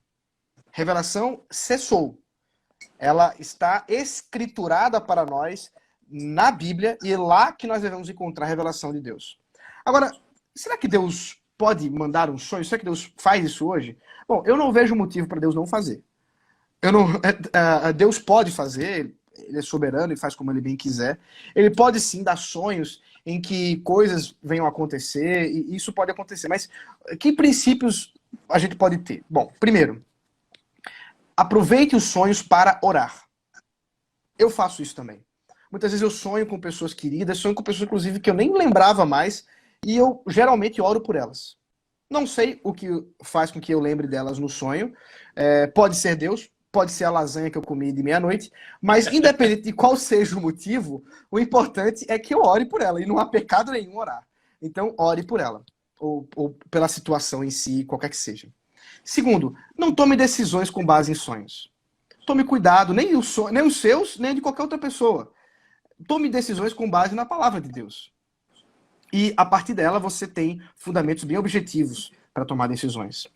Revelação cessou. Ela está escriturada para nós na Bíblia e é lá que nós devemos encontrar a revelação de Deus. Agora, será que Deus pode mandar um sonho? Será que Deus faz isso hoje? Bom, eu não vejo motivo para Deus não fazer. Deus pode fazer, ele é soberano e faz como ele bem quiser. Ele pode sim dar sonhos em que coisas venham a acontecer, e isso pode acontecer. Mas que princípios a gente pode ter? Bom, primeiro, aproveite os sonhos para orar. Eu faço isso também. Muitas vezes eu sonho com pessoas queridas, sonho com pessoas, inclusive, que eu nem lembrava mais, e eu geralmente oro por elas. Não sei o que faz com que eu lembre delas no sonho. Pode ser Deus, pode ser a lasanha que eu comi de meia-noite, mas independente de qual seja o motivo, o importante é que eu ore por ela, e não há pecado nenhum orar. Então, ore por ela, ou pela situação em si, qualquer que seja. Segundo, não tome decisões com base em sonhos. Tome cuidado, nem os seus, nem de qualquer outra pessoa. tome decisões com base na palavra de Deus. E a partir dela você tem fundamentos bem objetivos para tomar decisões.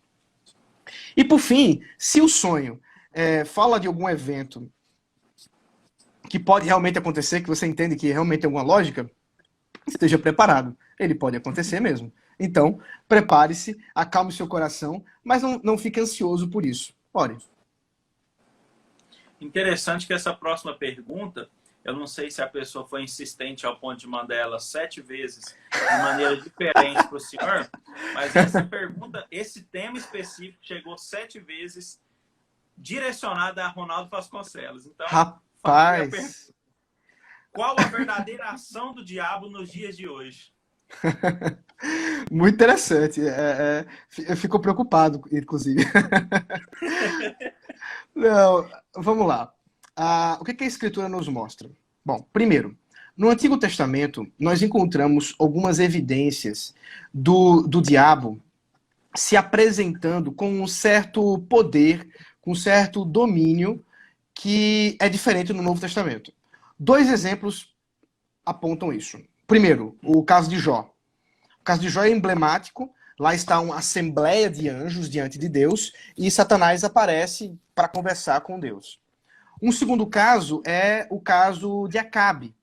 E por fim, se o sonho fala de algum evento que pode realmente acontecer, que você entende que realmente tem alguma lógica, esteja preparado. Ele pode acontecer mesmo. Então, prepare-se, acalme seu coração, mas não fique ansioso por isso. Ore. Interessante que essa próxima pergunta, eu não sei se a pessoa foi insistente ao ponto de mandar ela 7 vezes de maneira diferente para o senhor, mas essa pergunta, esse tema específico chegou 7 vezes direcionada a Ronaldo Vasconcelos. Então, rapaz, qual a verdadeira ação do diabo nos dias de hoje? Muito interessante. Eu fico preocupado, inclusive. Não, vamos lá. O que a Escritura nos mostra? Bom, primeiro, no Antigo Testamento, nós encontramos algumas evidências do diabo se apresentando com um certo poder, com um certo domínio que é diferente no Novo Testamento. 2 exemplos apontam isso. Primeiro, o caso de Jó. O caso de Jó é emblemático. Lá está uma assembleia de anjos diante de Deus e Satanás aparece para conversar com Deus. Um segundo caso é o caso de Acabe,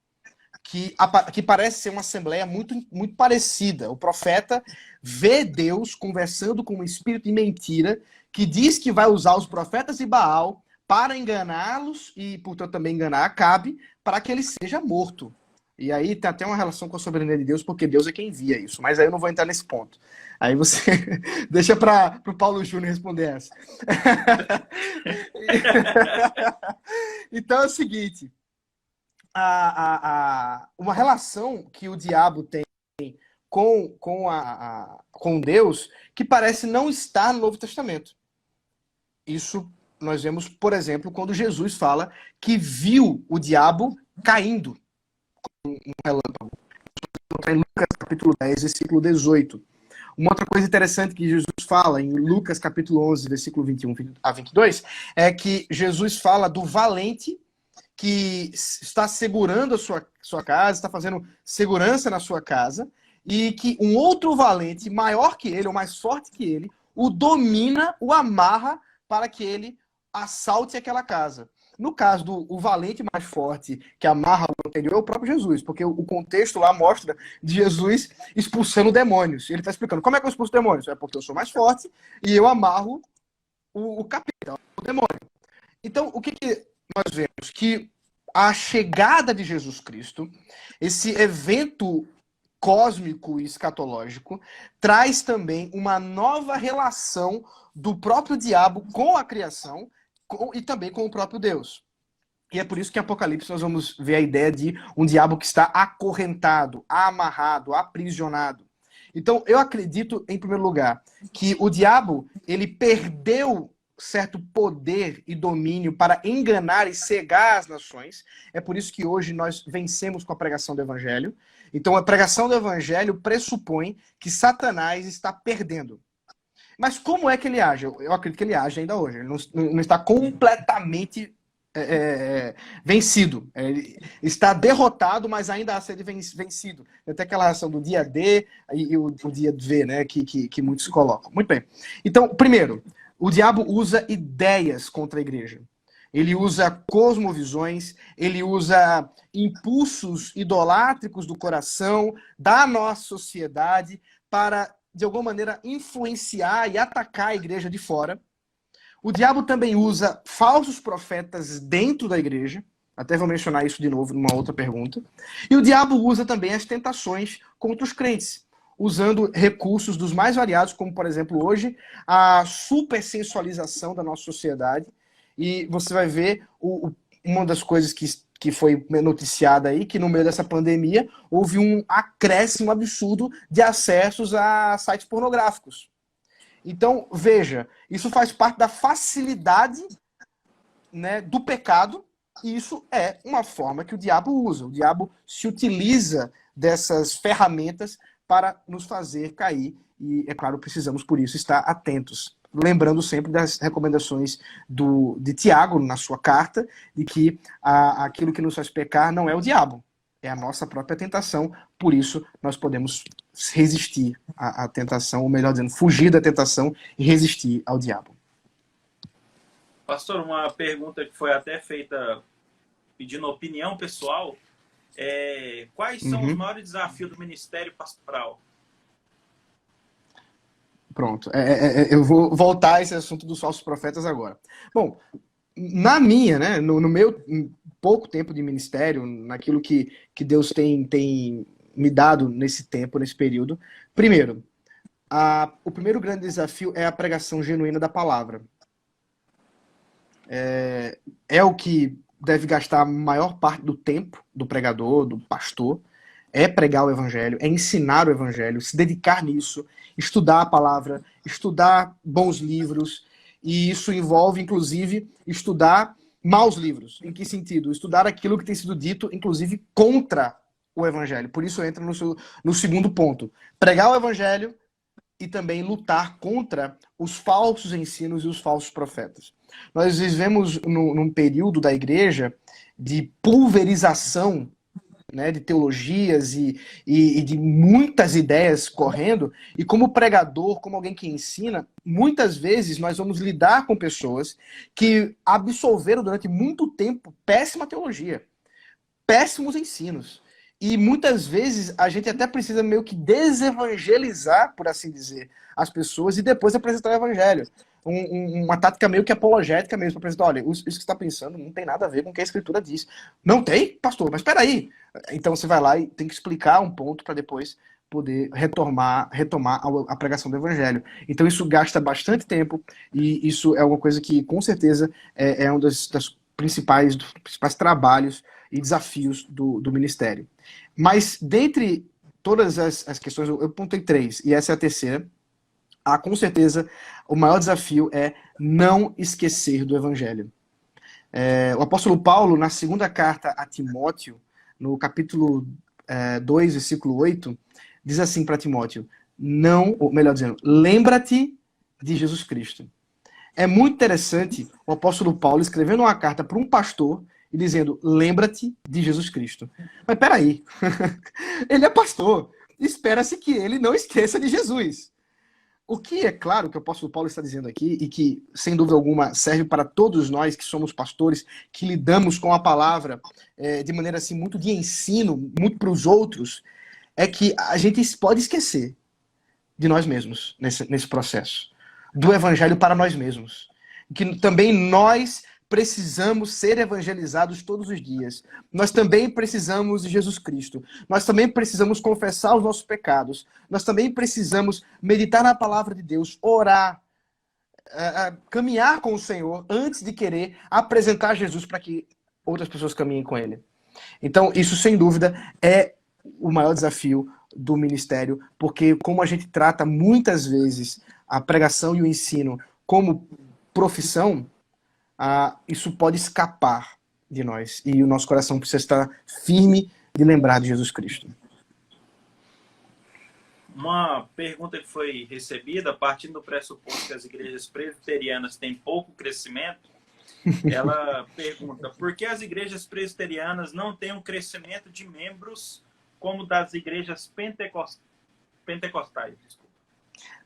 que parece ser uma assembleia muito, muito parecida. O profeta vê Deus conversando com um espírito de mentira que diz que vai usar os profetas de Baal para enganá-los e, portanto, também enganar Acabe para que ele seja morto. E aí tem até uma relação com a soberania de Deus, porque Deus é quem envia isso. Mas aí eu não vou entrar nesse ponto. Aí você deixa para o Paulo Júnior responder essa. Então é o seguinte. Uma relação que o diabo tem com Deus que parece não estar no Novo Testamento. Isso nós vemos, por exemplo, quando Jesus fala que viu o diabo caindo um relâmpago. Em Lucas capítulo 10, versículo 18. Uma outra coisa interessante que Jesus fala em Lucas capítulo 11, versículo 21 a 22, é que Jesus fala do valente que está segurando a sua casa, está fazendo segurança na sua casa, e que um outro valente, maior que ele, ou mais forte que ele, o domina, o amarra para que ele assalte aquela casa. No caso do valente mais forte que amarra o anterior é o próprio Jesus, porque o contexto lá mostra de Jesus expulsando demônios. Ele está explicando como é que eu expulso demônios. É porque eu sou mais forte e eu amarro o capeta, o demônio. Então, o que nós vemos? Que a chegada de Jesus Cristo, esse evento cósmico e escatológico, traz também uma nova relação do próprio diabo com a criação e também com o próprio Deus. E é por isso que em Apocalipse nós vamos ver a ideia de um diabo que está acorrentado, amarrado, aprisionado. Então, eu acredito, em primeiro lugar, que o diabo, ele perdeu certo poder e domínio para enganar e cegar as nações. É por isso que hoje nós vencemos com a pregação do Evangelho. Então, a pregação do Evangelho pressupõe que Satanás está perdendo. Mas como é que ele age? Eu acredito que ele age ainda hoje. Ele não está completamente vencido. Ele está derrotado, mas ainda a ser vencido. Tem até aquela relação do dia D e o dia V, né, que muitos colocam. Muito bem. Então, primeiro, o diabo usa ideias contra a igreja. Ele usa cosmovisões, ele usa impulsos idolátricos do coração, da nossa sociedade, para, de alguma maneira, influenciar e atacar a igreja de fora. O diabo também usa falsos profetas dentro da igreja. Até vou mencionar isso de novo numa outra pergunta. E o diabo usa também as tentações contra os crentes, usando recursos dos mais variados, como, por exemplo, hoje, a supersensualização da nossa sociedade. E você vai ver uma das coisas que foi noticiada aí, que no meio dessa pandemia houve um acréscimo absurdo de acessos a sites pornográficos. Então, veja, isso faz parte da facilidade, né, do pecado, e isso é uma forma que o diabo usa. O diabo se utiliza dessas ferramentas para nos fazer cair, e, é claro, precisamos, por isso, estar atentos. Lembrando sempre das recomendações de Tiago, na sua carta, de que aquilo que nos faz pecar não é o diabo, é a nossa própria tentação, por isso nós podemos resistir à tentação, ou melhor dizendo, fugir da tentação e resistir ao diabo. Pastor, uma pergunta que foi até feita pedindo opinião pessoal, quais são os maiores desafios do ministério pastoral? Pronto, eu vou voltar a esse assunto dos falsos profetas agora. Bom, na minha, né, no meu pouco tempo de ministério, naquilo que Deus tem me dado nesse tempo, nesse período, primeiro, o primeiro grande desafio é a pregação genuína da palavra. É o que deve gastar a maior parte do tempo do pregador, do pastor, é pregar o evangelho, é ensinar o evangelho, se dedicar nisso, estudar a palavra, estudar bons livros, e isso envolve, inclusive, estudar maus livros. Em que sentido? Estudar aquilo que tem sido dito, inclusive, contra o evangelho. Por isso entra no segundo ponto. Pregar o evangelho e também lutar contra os falsos ensinos e os falsos profetas. Nós vivemos num período da igreja de pulverização, né, de teologias e de muitas ideias correndo, e como pregador, como alguém que ensina, muitas vezes nós vamos lidar com pessoas que absolveram durante muito tempo péssima teologia, péssimos ensinos. E muitas vezes a gente até precisa meio que desevangelizar, por assim dizer, as pessoas e depois apresentar o evangelho. Uma tática meio que apologética mesmo, para apresentar, olha, isso que você está pensando não tem nada a ver com o que a escritura diz. Não tem, pastor, mas espera aí. Então você vai lá e tem que explicar um ponto para depois poder retomar a pregação do evangelho. Então isso gasta bastante tempo e isso é uma coisa que com certeza é um dos principais trabalhos e desafios do ministério. Mas dentre todas as questões, eu apontei 3, e essa é a terceira. Com certeza, o maior desafio é não esquecer do evangelho. O apóstolo Paulo, na segunda carta a Timóteo, no capítulo 2, versículo 8, diz assim para Timóteo, ou melhor dizendo, lembra-te de Jesus Cristo. É muito interessante o apóstolo Paulo escrevendo uma carta para um pastor e dizendo, lembra-te de Jesus Cristo. Mas peraí, ele é pastor, espera-se que ele não esqueça de Jesus. O que é claro que o apóstolo Paulo está dizendo aqui, e que, sem dúvida alguma, serve para todos nós que somos pastores, que lidamos com a palavra de maneira assim, muito de ensino, muito para os outros, é que a gente pode esquecer de nós mesmos nesse processo. Do evangelho para nós mesmos. Que também nós precisamos ser evangelizados todos os dias. Nós também precisamos de Jesus Cristo. Nós também precisamos confessar os nossos pecados. Nós também precisamos meditar na palavra de Deus, orar, caminhar com o Senhor antes de querer apresentar Jesus para que outras pessoas caminhem com Ele. Então, isso sem dúvida é o maior desafio do ministério, porque como a gente trata muitas vezes a pregação e o ensino como profissão, isso pode escapar de nós. E o nosso coração precisa estar firme de lembrar de Jesus Cristo. Uma pergunta que foi recebida, partindo do pressuposto que as igrejas presbiterianas têm pouco crescimento, ela pergunta, por que as igrejas presbiterianas não têm um crescimento de membros como das igrejas pentecostais?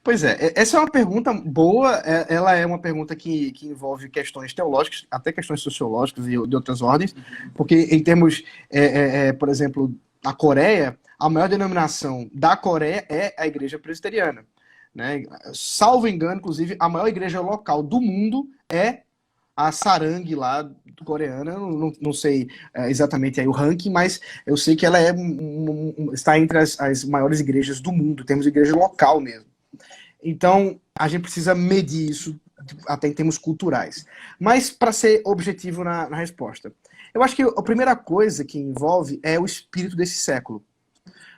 Pois é, essa é uma pergunta boa, ela é uma pergunta que envolve questões teológicas, até questões sociológicas e de outras ordens, porque em termos, por exemplo, na Coreia, a maior denominação da Coreia é a igreja presbiteriana. Né? Salvo engano, inclusive, a maior igreja local do mundo é a Sarang lá coreana, não sei exatamente aí o ranking, mas eu sei que ela está entre as maiores igrejas do mundo, temos igreja local mesmo. Então, a gente precisa medir isso até em termos culturais. Mas, para ser objetivo na resposta, eu acho que a primeira coisa que envolve é o espírito desse século.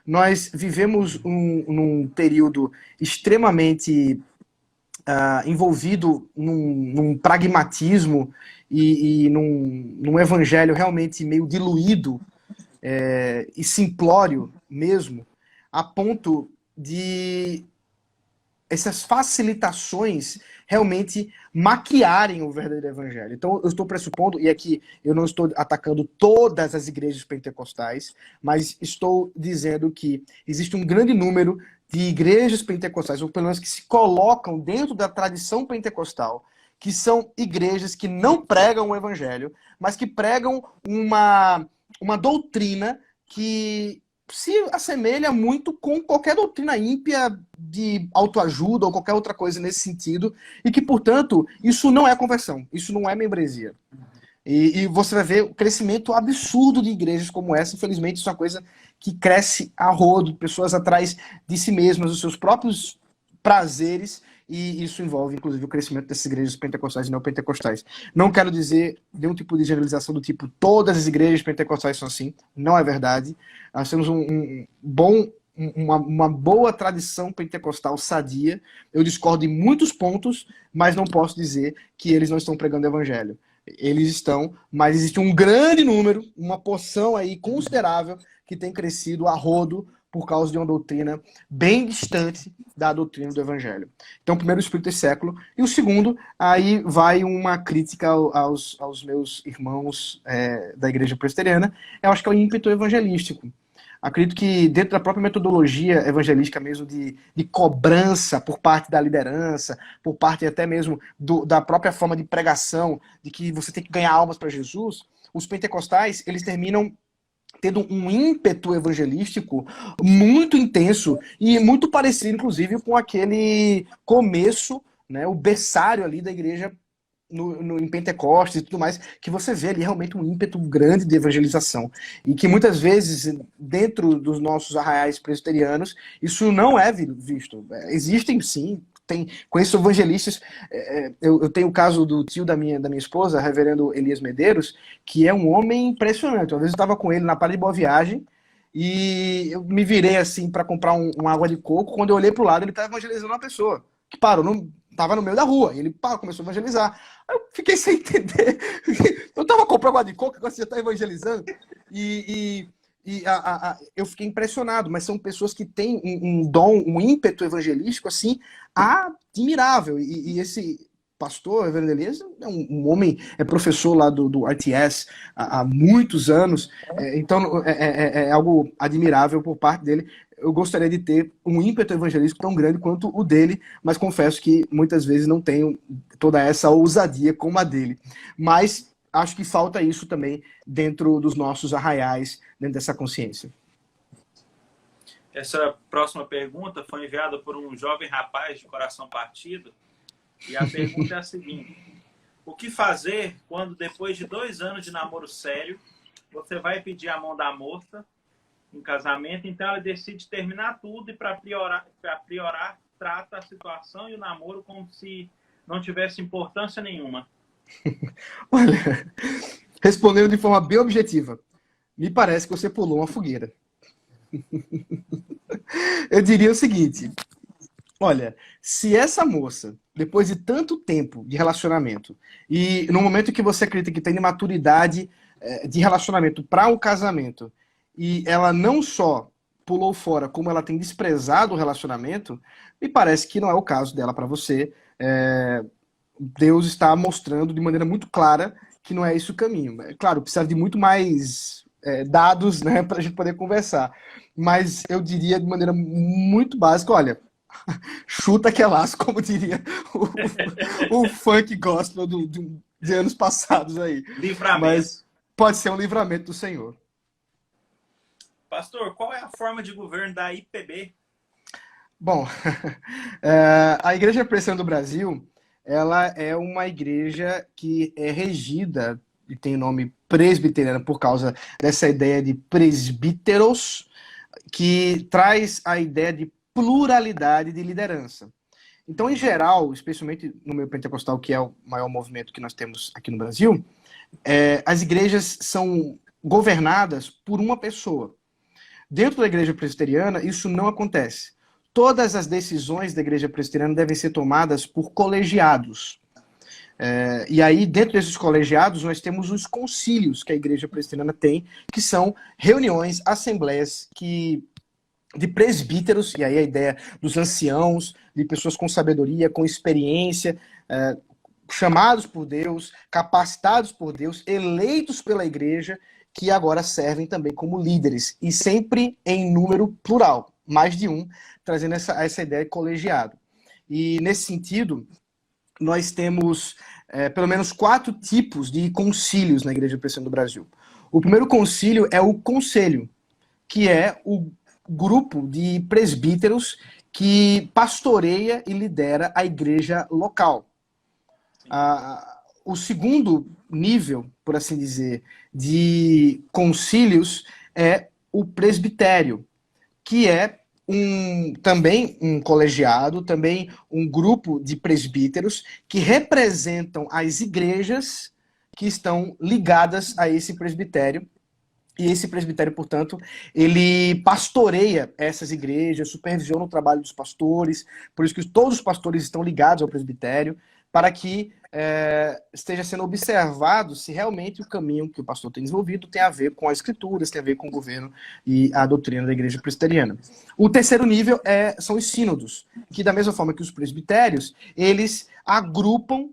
Nós vivemos num período extremamente envolvido num pragmatismo e num evangelho realmente meio diluído e simplório mesmo, a ponto de essas facilitações realmente maquiarem o verdadeiro evangelho. Então, eu estou pressupondo, e aqui eu não estou atacando todas as igrejas pentecostais, mas estou dizendo que existe um grande número de igrejas pentecostais, ou pelo menos que se colocam dentro da tradição pentecostal, que são igrejas que não pregam o evangelho, mas que pregam uma doutrina que se assemelha muito com qualquer doutrina ímpia de autoajuda ou qualquer outra coisa nesse sentido, e que, portanto, isso não é conversão, isso não é membresia. E você vai ver o crescimento absurdo de igrejas como essa. Infelizmente, isso é uma coisa que cresce a rodo, pessoas atrás de si mesmas, dos seus próprios prazeres, e isso envolve, inclusive, o crescimento dessas igrejas pentecostais e neopentecostais. Não quero dizer nenhum tipo de generalização do tipo todas as igrejas pentecostais são assim, não é verdade. Nós temos uma boa tradição pentecostal sadia. Eu discordo em muitos pontos, mas não posso dizer que eles não estão pregando o evangelho. Eles estão, mas existe um grande número, uma porção aí considerável que tem crescido a rodo por causa de uma doutrina bem distante da doutrina do evangelho. Então, primeiro, o espírito desse século. E o segundo, aí vai uma crítica aos meus irmãos da igreja presbiteriana. Eu acho que é o ímpeto evangelístico. Acredito que dentro da própria metodologia evangelística mesmo de cobrança por parte da liderança, por parte até mesmo da própria forma de pregação, de que você tem que ganhar almas para Jesus, os pentecostais, eles terminam tendo um ímpeto evangelístico muito intenso e muito parecido, inclusive, com aquele começo, né, o berçário ali da igreja em Pentecostes e tudo mais, que você vê ali realmente um ímpeto grande de evangelização. E que muitas vezes, dentro dos nossos arraiais presbiterianos, isso não é visto. Existem, sim, conheço evangelistas. Eu tenho o caso do tio da minha esposa, reverendo Elias Medeiros, que é um homem impressionante. Uma vez eu estava com ele na Praia de Boa Viagem, e eu me virei assim para comprar uma água de coco. Quando eu olhei para o lado, ele estava evangelizando uma pessoa que parou, estava no meio da rua, e ele começou a evangelizar. Aí eu fiquei sem entender. Eu estava comprando água de coco, agora você já está evangelizando. Eu fiquei impressionado, mas são pessoas que têm um dom, um ímpeto evangelístico assim admirável. E esse pastor, Reverendo Elias, é um homem, é professor lá do RTS há muitos anos, então é algo admirável por parte dele. Eu gostaria de ter um ímpeto evangelístico tão grande quanto o dele, mas confesso que muitas vezes não tenho toda essa ousadia como a dele. Mas acho que falta isso também dentro dos nossos arraiais, dentro dessa consciência. Essa próxima pergunta foi enviada por um jovem rapaz de coração partido, e a pergunta é a seguinte: o que fazer quando, depois de 2 anos de namoro sério, você vai pedir a mão da moça em casamento, então ela decide terminar tudo e, para priorar, trata a situação e o namoro como se não tivesse importância nenhuma? Olha, respondendo de forma bem objetiva, me parece que você pulou uma fogueira. Eu diria o seguinte: olha, se essa moça, depois de tanto tempo de relacionamento, e no momento que você acredita que tem maturidade de relacionamento para um casamento, e ela não só pulou fora, como ela tem desprezado o relacionamento, me parece que não é o caso dela para você. Deus está mostrando de maneira muito clara que não é esse o caminho. Claro, precisa de muito mais dados, né, para a gente poder conversar. Mas eu diria de maneira muito básica: olha, chuta que é laço, como diria o funk gospel de anos passados aí. Livramento. Mas pode ser um livramento do Senhor. Pastor, qual é a forma de governo da IPB? Bom, a Igreja Presbiteriana do Brasil, ela é uma igreja que é regida, e tem o nome presbiteriana por causa dessa ideia de presbíteros, que traz a ideia de pluralidade de liderança. Então, em geral, especialmente no meio pentecostal, que é o maior movimento que nós temos aqui no Brasil, as igrejas são governadas por uma pessoa. Dentro da igreja presbiteriana, isso não acontece. Todas as decisões da igreja presbiteriana devem ser tomadas por colegiados. E aí, dentro desses colegiados, nós temos os concílios que a igreja presbiteriana tem, que são reuniões, assembleias que de presbíteros, e aí a ideia dos anciãos, de pessoas com sabedoria, com experiência, chamados por Deus, capacitados por Deus, eleitos pela igreja, que agora servem também como líderes, e sempre em número plural, mais de um, trazendo essa ideia de colegiado. E nesse sentido, nós temos pelo menos 4 tipos de concílios na Igreja Presbiteriana do Brasil. O primeiro concílio é o conselho, que é o grupo de presbíteros que pastoreia e lidera a igreja local. O segundo nível, por assim dizer, de concílios é o presbitério, que é também um colegiado, também um grupo de presbíteros que representam as igrejas que estão ligadas a esse presbitério. E esse presbitério, portanto, ele pastoreia essas igrejas, supervisiona o trabalho dos pastores, por isso que todos os pastores estão ligados ao presbitério, para que esteja sendo observado se realmente o caminho que o pastor tem desenvolvido tem a ver com as escrituras, tem a ver com o governo e a doutrina da igreja presbiteriana. O terceiro nível são os sínodos, que da mesma forma que os presbitérios, eles agrupam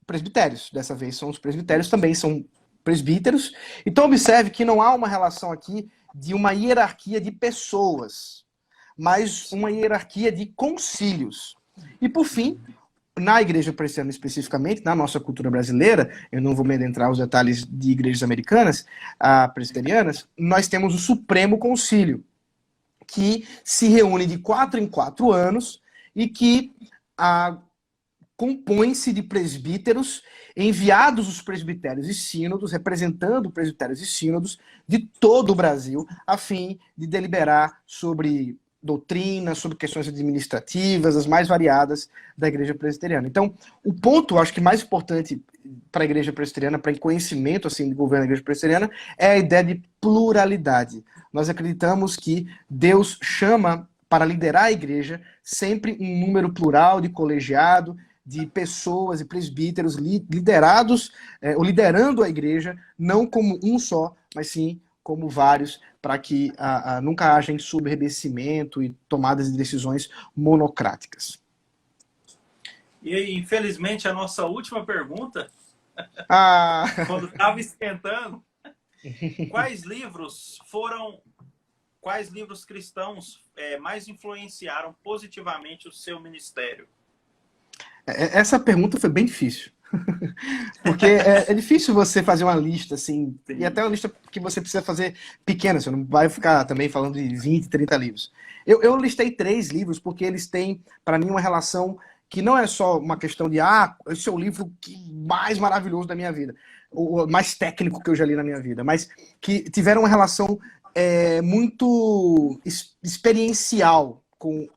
presbitérios. Dessa vez são os presbitérios, também são presbíteros. Então observe que não há uma relação aqui de uma hierarquia de pessoas, mas uma hierarquia de concílios. E por fim, na igreja presbiteriana especificamente, na nossa cultura brasileira, eu não vou me adentrar os detalhes de igrejas americanas, presbiterianas, nós temos o Supremo Concílio, que se reúne de 4 em 4 anos e que compõe-se de presbíteros enviados os presbitérios e sínodos, representando presbitérios e sínodos de todo o Brasil, a fim de deliberar sobre doutrina, sobre questões administrativas, as mais variadas da igreja presbiteriana. Então, o ponto, acho que mais importante para a igreja presbiteriana, para o conhecimento assim, do governo da igreja presbiteriana, é a ideia de pluralidade. Nós acreditamos que Deus chama para liderar a igreja sempre um número plural de colegiado, de pessoas e presbíteros liderados, ou liderando a igreja, não como um só, mas sim como vários, para que nunca haja ensoberbecimento e tomadas de decisões monocráticas. E, infelizmente, a nossa última pergunta, quando estava esquentando, quais livros cristãos mais influenciaram positivamente o seu ministério? Essa pergunta foi bem difícil. Porque é difícil você fazer uma lista, assim, e até uma lista que você precisa fazer pequena, você não vai ficar também falando de 20, 30 livros. Eu listei 3 livros porque eles têm, para mim, uma relação que não é só uma questão de, esse é o livro mais maravilhoso da minha vida, o mais técnico que eu já li na minha vida, mas que tiveram uma relação muito experiencial com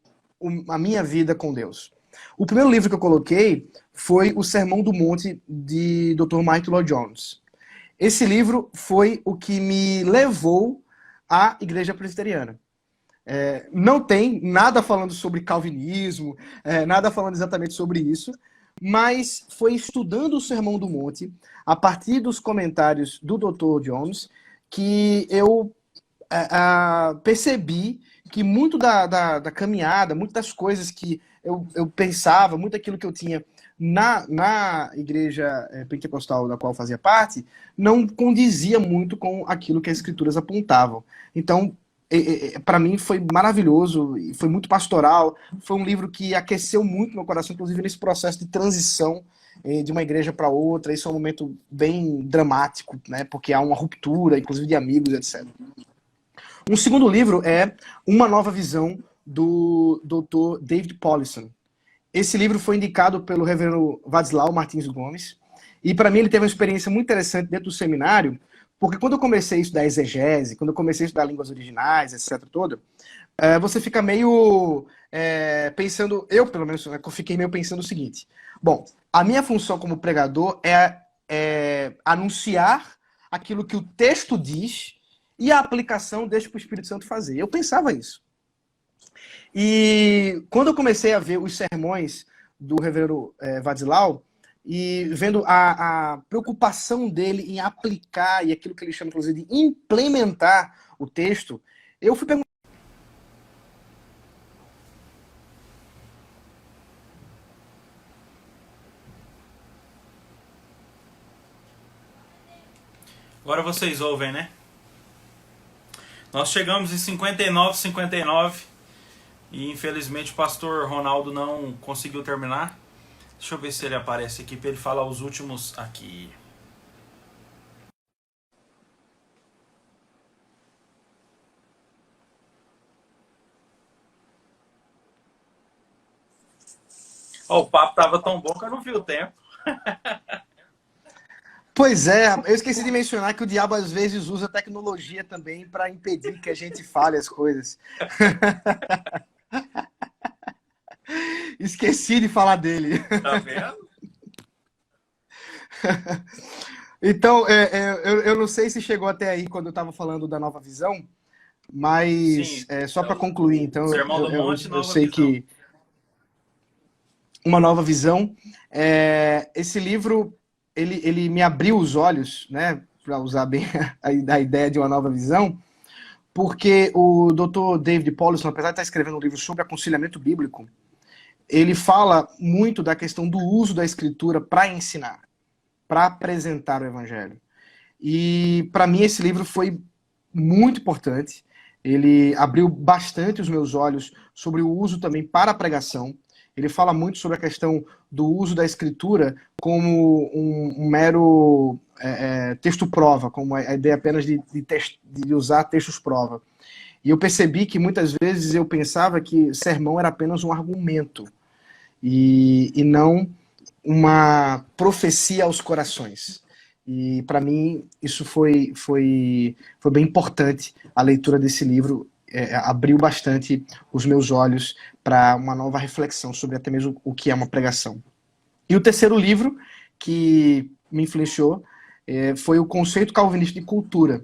a minha vida com Deus. O primeiro livro que eu coloquei foi O Sermão do Monte, de Dr. Martyn Lloyd-Jones. Esse livro foi o que me levou à igreja presbiteriana. Não tem nada falando sobre calvinismo, nada falando exatamente sobre isso, mas foi estudando o Sermão do Monte, a partir dos comentários do Dr. Jones, que eu percebi que muito da caminhada, muitas das coisas que eu pensava, muito daquilo que eu tinha na igreja pentecostal da qual eu fazia parte, não condizia muito com aquilo que as escrituras apontavam. Então, para mim foi maravilhoso, foi muito pastoral, foi um livro que aqueceu muito meu coração, inclusive nesse processo de transição de uma igreja para outra. Isso é um momento bem dramático, né, porque há uma ruptura, inclusive de amigos, etc. Um segundo livro é Uma Nova Visão, do Dr. David Powlison. Esse livro foi indicado pelo reverendo Vadislau Martins Gomes, e para mim ele teve uma experiência muito interessante dentro do seminário, porque quando eu comecei a estudar exegese, quando eu comecei a estudar línguas originais, etc. toda, você fica meio pensando, eu pelo menos, eu fiquei meio pensando o seguinte: bom, a minha função como pregador é anunciar aquilo que o texto diz e a aplicação deixa para o Espírito Santo fazer. Eu pensava isso. E quando eu comecei a ver os sermões do reverendo Vadislau, e vendo a preocupação dele em aplicar, e aquilo que ele chama, inclusive, de implementar o texto, eu fui perguntar Agora vocês ouvem, né? Nós chegamos em 59 e infelizmente o pastor Ronaldo não conseguiu terminar. Deixa eu ver se ele aparece aqui para ele falar os últimos aqui. Oh, o papo tava tão bom que eu não vi o tempo. Pois é, eu esqueci de mencionar que o diabo às vezes usa tecnologia também para impedir que a gente fale as coisas. Esqueci de falar dele. Tá vendo? Então, eu não sei se chegou até aí quando eu estava falando da nova visão, mas Sim, só para concluir, então, Sermão do Monte, eu nova sei visão. que uma nova visão, esse livro, ele me abriu os olhos, né, para usar bem a ideia de uma nova visão, porque o Dr. David Powlison, apesar de estar escrevendo um livro sobre aconselhamento bíblico, ele fala muito da questão do uso da escritura para ensinar, para apresentar o evangelho. E para mim esse livro foi muito importante. Ele abriu bastante os meus olhos sobre o uso também para a pregação. Ele fala muito sobre a questão do uso da escritura como um mero texto-prova, como a ideia apenas de usar textos-prova. E eu percebi que muitas vezes eu pensava que sermão era apenas um argumento e não uma profecia aos corações. E para mim isso foi bem importante. A leitura desse livro abriu bastante os meus olhos para uma nova reflexão sobre até mesmo o que é uma pregação. E o terceiro livro que me influenciou foi o Conceito Calvinista de Cultura,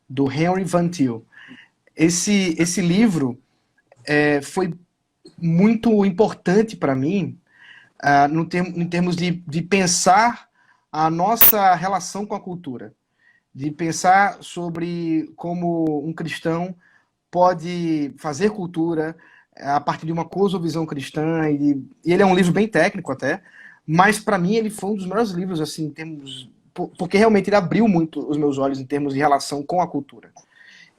do Henry Van Til. Esse livro foi muito importante para mim em termos de pensar a nossa relação com a cultura, de pensar sobre como um cristão pode fazer cultura a partir de uma cosmovisão cristã, e ele é um livro bem técnico até, mas para mim ele foi um dos melhores livros, assim, em termos, porque realmente ele abriu muito os meus olhos em termos de relação com a cultura.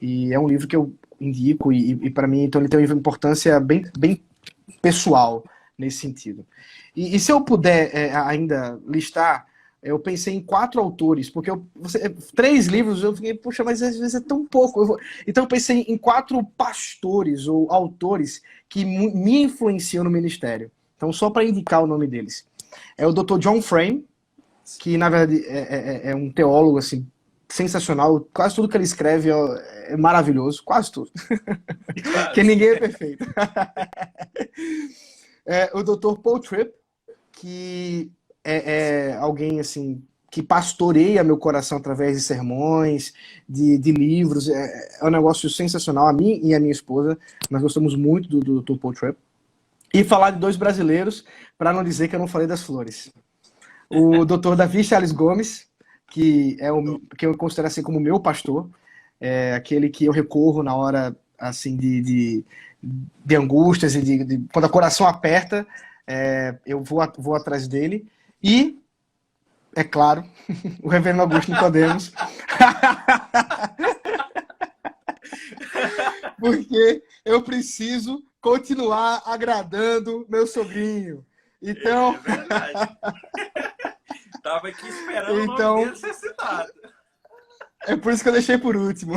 E é um livro que eu indico, e para mim então ele tem uma importância bem pessoal nesse sentido. E se eu puder ainda listar, eu pensei em 4 autores, porque 3 livros, eu fiquei, poxa, mas às vezes é tão pouco. Então eu pensei em 4 pastores ou autores que me influenciam no ministério. Então, só para indicar o nome deles. É o Dr. John Frame, que na verdade é um teólogo assim, sensacional. Quase tudo que ele escreve é maravilhoso, quase tudo. Porque ninguém é perfeito. O Dr. Paul Tripp, que é alguém assim que pastoreia meu coração através de sermões, de livros. É um negócio sensacional. A mim e a minha esposa, nós gostamos muito do Dr. Paul Tripp. E falar de 2 brasileiros, para não dizer que eu não falei das flores. O Dr. Davi Charles Gomes, que que eu considero assim como meu pastor, aquele que eu recorro na hora assim de angústias e quando o coração aperta, eu vou atrás dele. E, é claro, o reverendo Augusto Nicodemos. Porque eu preciso continuar agradando meu sobrinho. Então... É verdade. Tava aqui esperando o nome dele ser citado. É por isso que eu deixei por último.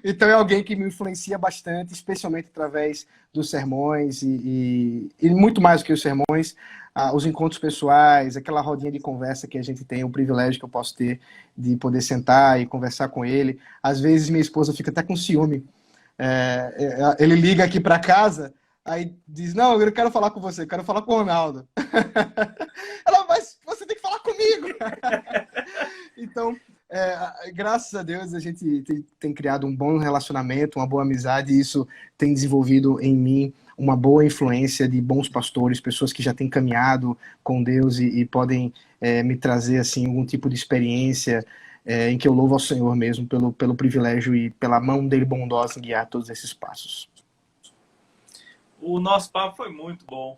Então é alguém que me influencia bastante, especialmente através dos sermões e muito mais do que os sermões, os encontros pessoais, aquela rodinha de conversa que a gente tem, o privilégio que eu posso ter de poder sentar e conversar com ele. Às vezes minha esposa fica até com ciúme. Ele liga aqui para casa, aí diz, não, eu não quero falar com você, eu quero falar com o Ronaldo. Ela, mas você tem que falar comigo. Então, graças a Deus, a gente tem criado um bom relacionamento, uma boa amizade, e isso tem desenvolvido em mim uma boa influência de bons pastores, pessoas que já têm caminhado com Deus e podem me trazer assim algum tipo de experiência em que eu louvo ao Senhor mesmo pelo privilégio e pela mão dele bondosa em guiar todos esses passos. O nosso papo foi muito bom.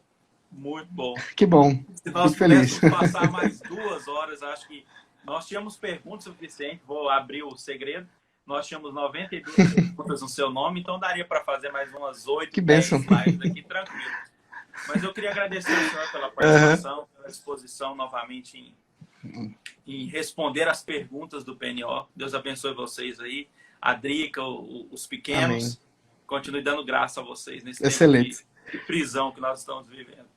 Muito bom. Que bom. Se nós pudéssemos passar mais 2 horas, acho que Nós tínhamos perguntas suficientes, vou abrir o segredo. Nós tínhamos 92 perguntas no seu nome, então daria para fazer mais umas 8, Que 10 bênção. lives aqui, tranquilo. Mas eu queria agradecer ao senhor pela participação, pela disposição novamente em responder as perguntas do PNO. Deus abençoe vocês aí, a Drica, os pequenos. Amém. Continue dando graça a vocês nesse Excelente. tempo de prisão que nós estamos vivendo.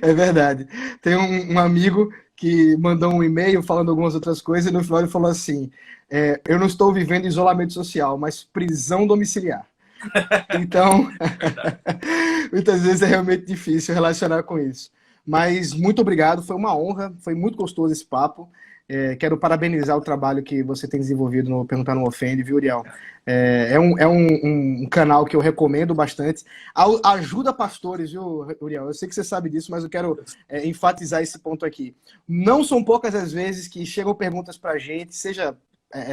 É verdade. Tem um amigo que mandou um e-mail falando algumas outras coisas e no final ele falou assim: eu não estou vivendo isolamento social, mas prisão domiciliar. Então, muitas vezes é realmente difícil relacionar com isso. Mas muito obrigado, foi uma honra, foi muito gostoso esse papo. Quero parabenizar o trabalho que você tem desenvolvido no Perguntar Não Ofende, viu, Uriel? É um canal que eu recomendo bastante. Ajuda pastores, viu, Uriel? Eu sei que você sabe disso, mas eu quero enfatizar esse ponto aqui. Não são poucas as vezes que chegam perguntas pra gente, seja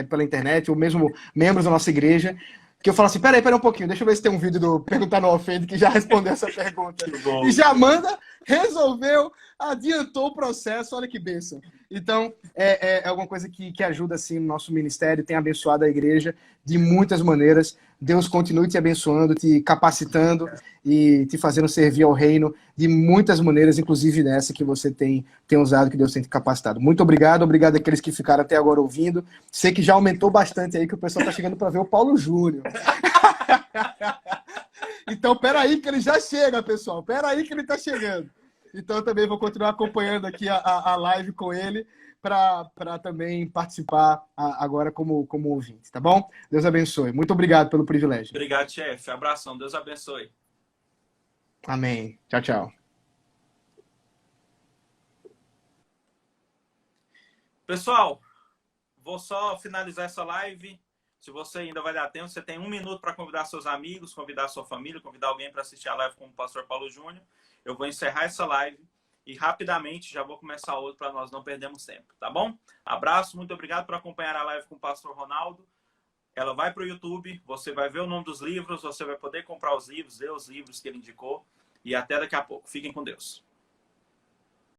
pela internet ou mesmo membros da nossa igreja, que eu falo assim, peraí um pouquinho, deixa eu ver se tem um vídeo do Perguntar Não Ofende que já respondeu essa pergunta. E já manda, resolveu, adiantou o processo, olha que bênção. Então, é alguma coisa que ajuda, assim, no nosso ministério, tem abençoado a igreja de muitas maneiras. Deus continue te abençoando, te capacitando e te fazendo servir ao reino de muitas maneiras, inclusive nessa que você tem usado, que Deus tem te capacitado. Muito obrigado, obrigado àqueles que ficaram até agora ouvindo. Sei que já aumentou bastante aí, que o pessoal está chegando para ver o Paulo Júnior. Então, peraí que ele já chega, pessoal. Peraí que ele está chegando. Então, eu também vou continuar acompanhando aqui a live com ele para também participar agora como ouvinte, tá bom? Deus abençoe. Muito obrigado pelo privilégio. Obrigado, chefe. Abração. Deus abençoe. Amém. Tchau, tchau. Pessoal, vou só finalizar essa live. Se você ainda vai dar tempo, você tem 1 minuto para convidar seus amigos, convidar sua família, convidar alguém para assistir a live com o pastor Paulo Júnior. Eu vou encerrar essa live e rapidamente já vou começar outra para nós não perdermos tempo, tá bom? Abraço, muito obrigado por acompanhar a live com o pastor Ronaldo. Ela vai para o YouTube, você vai ver o nome dos livros, você vai poder comprar os livros, ler os livros que ele indicou. E até daqui a pouco. Fiquem com Deus.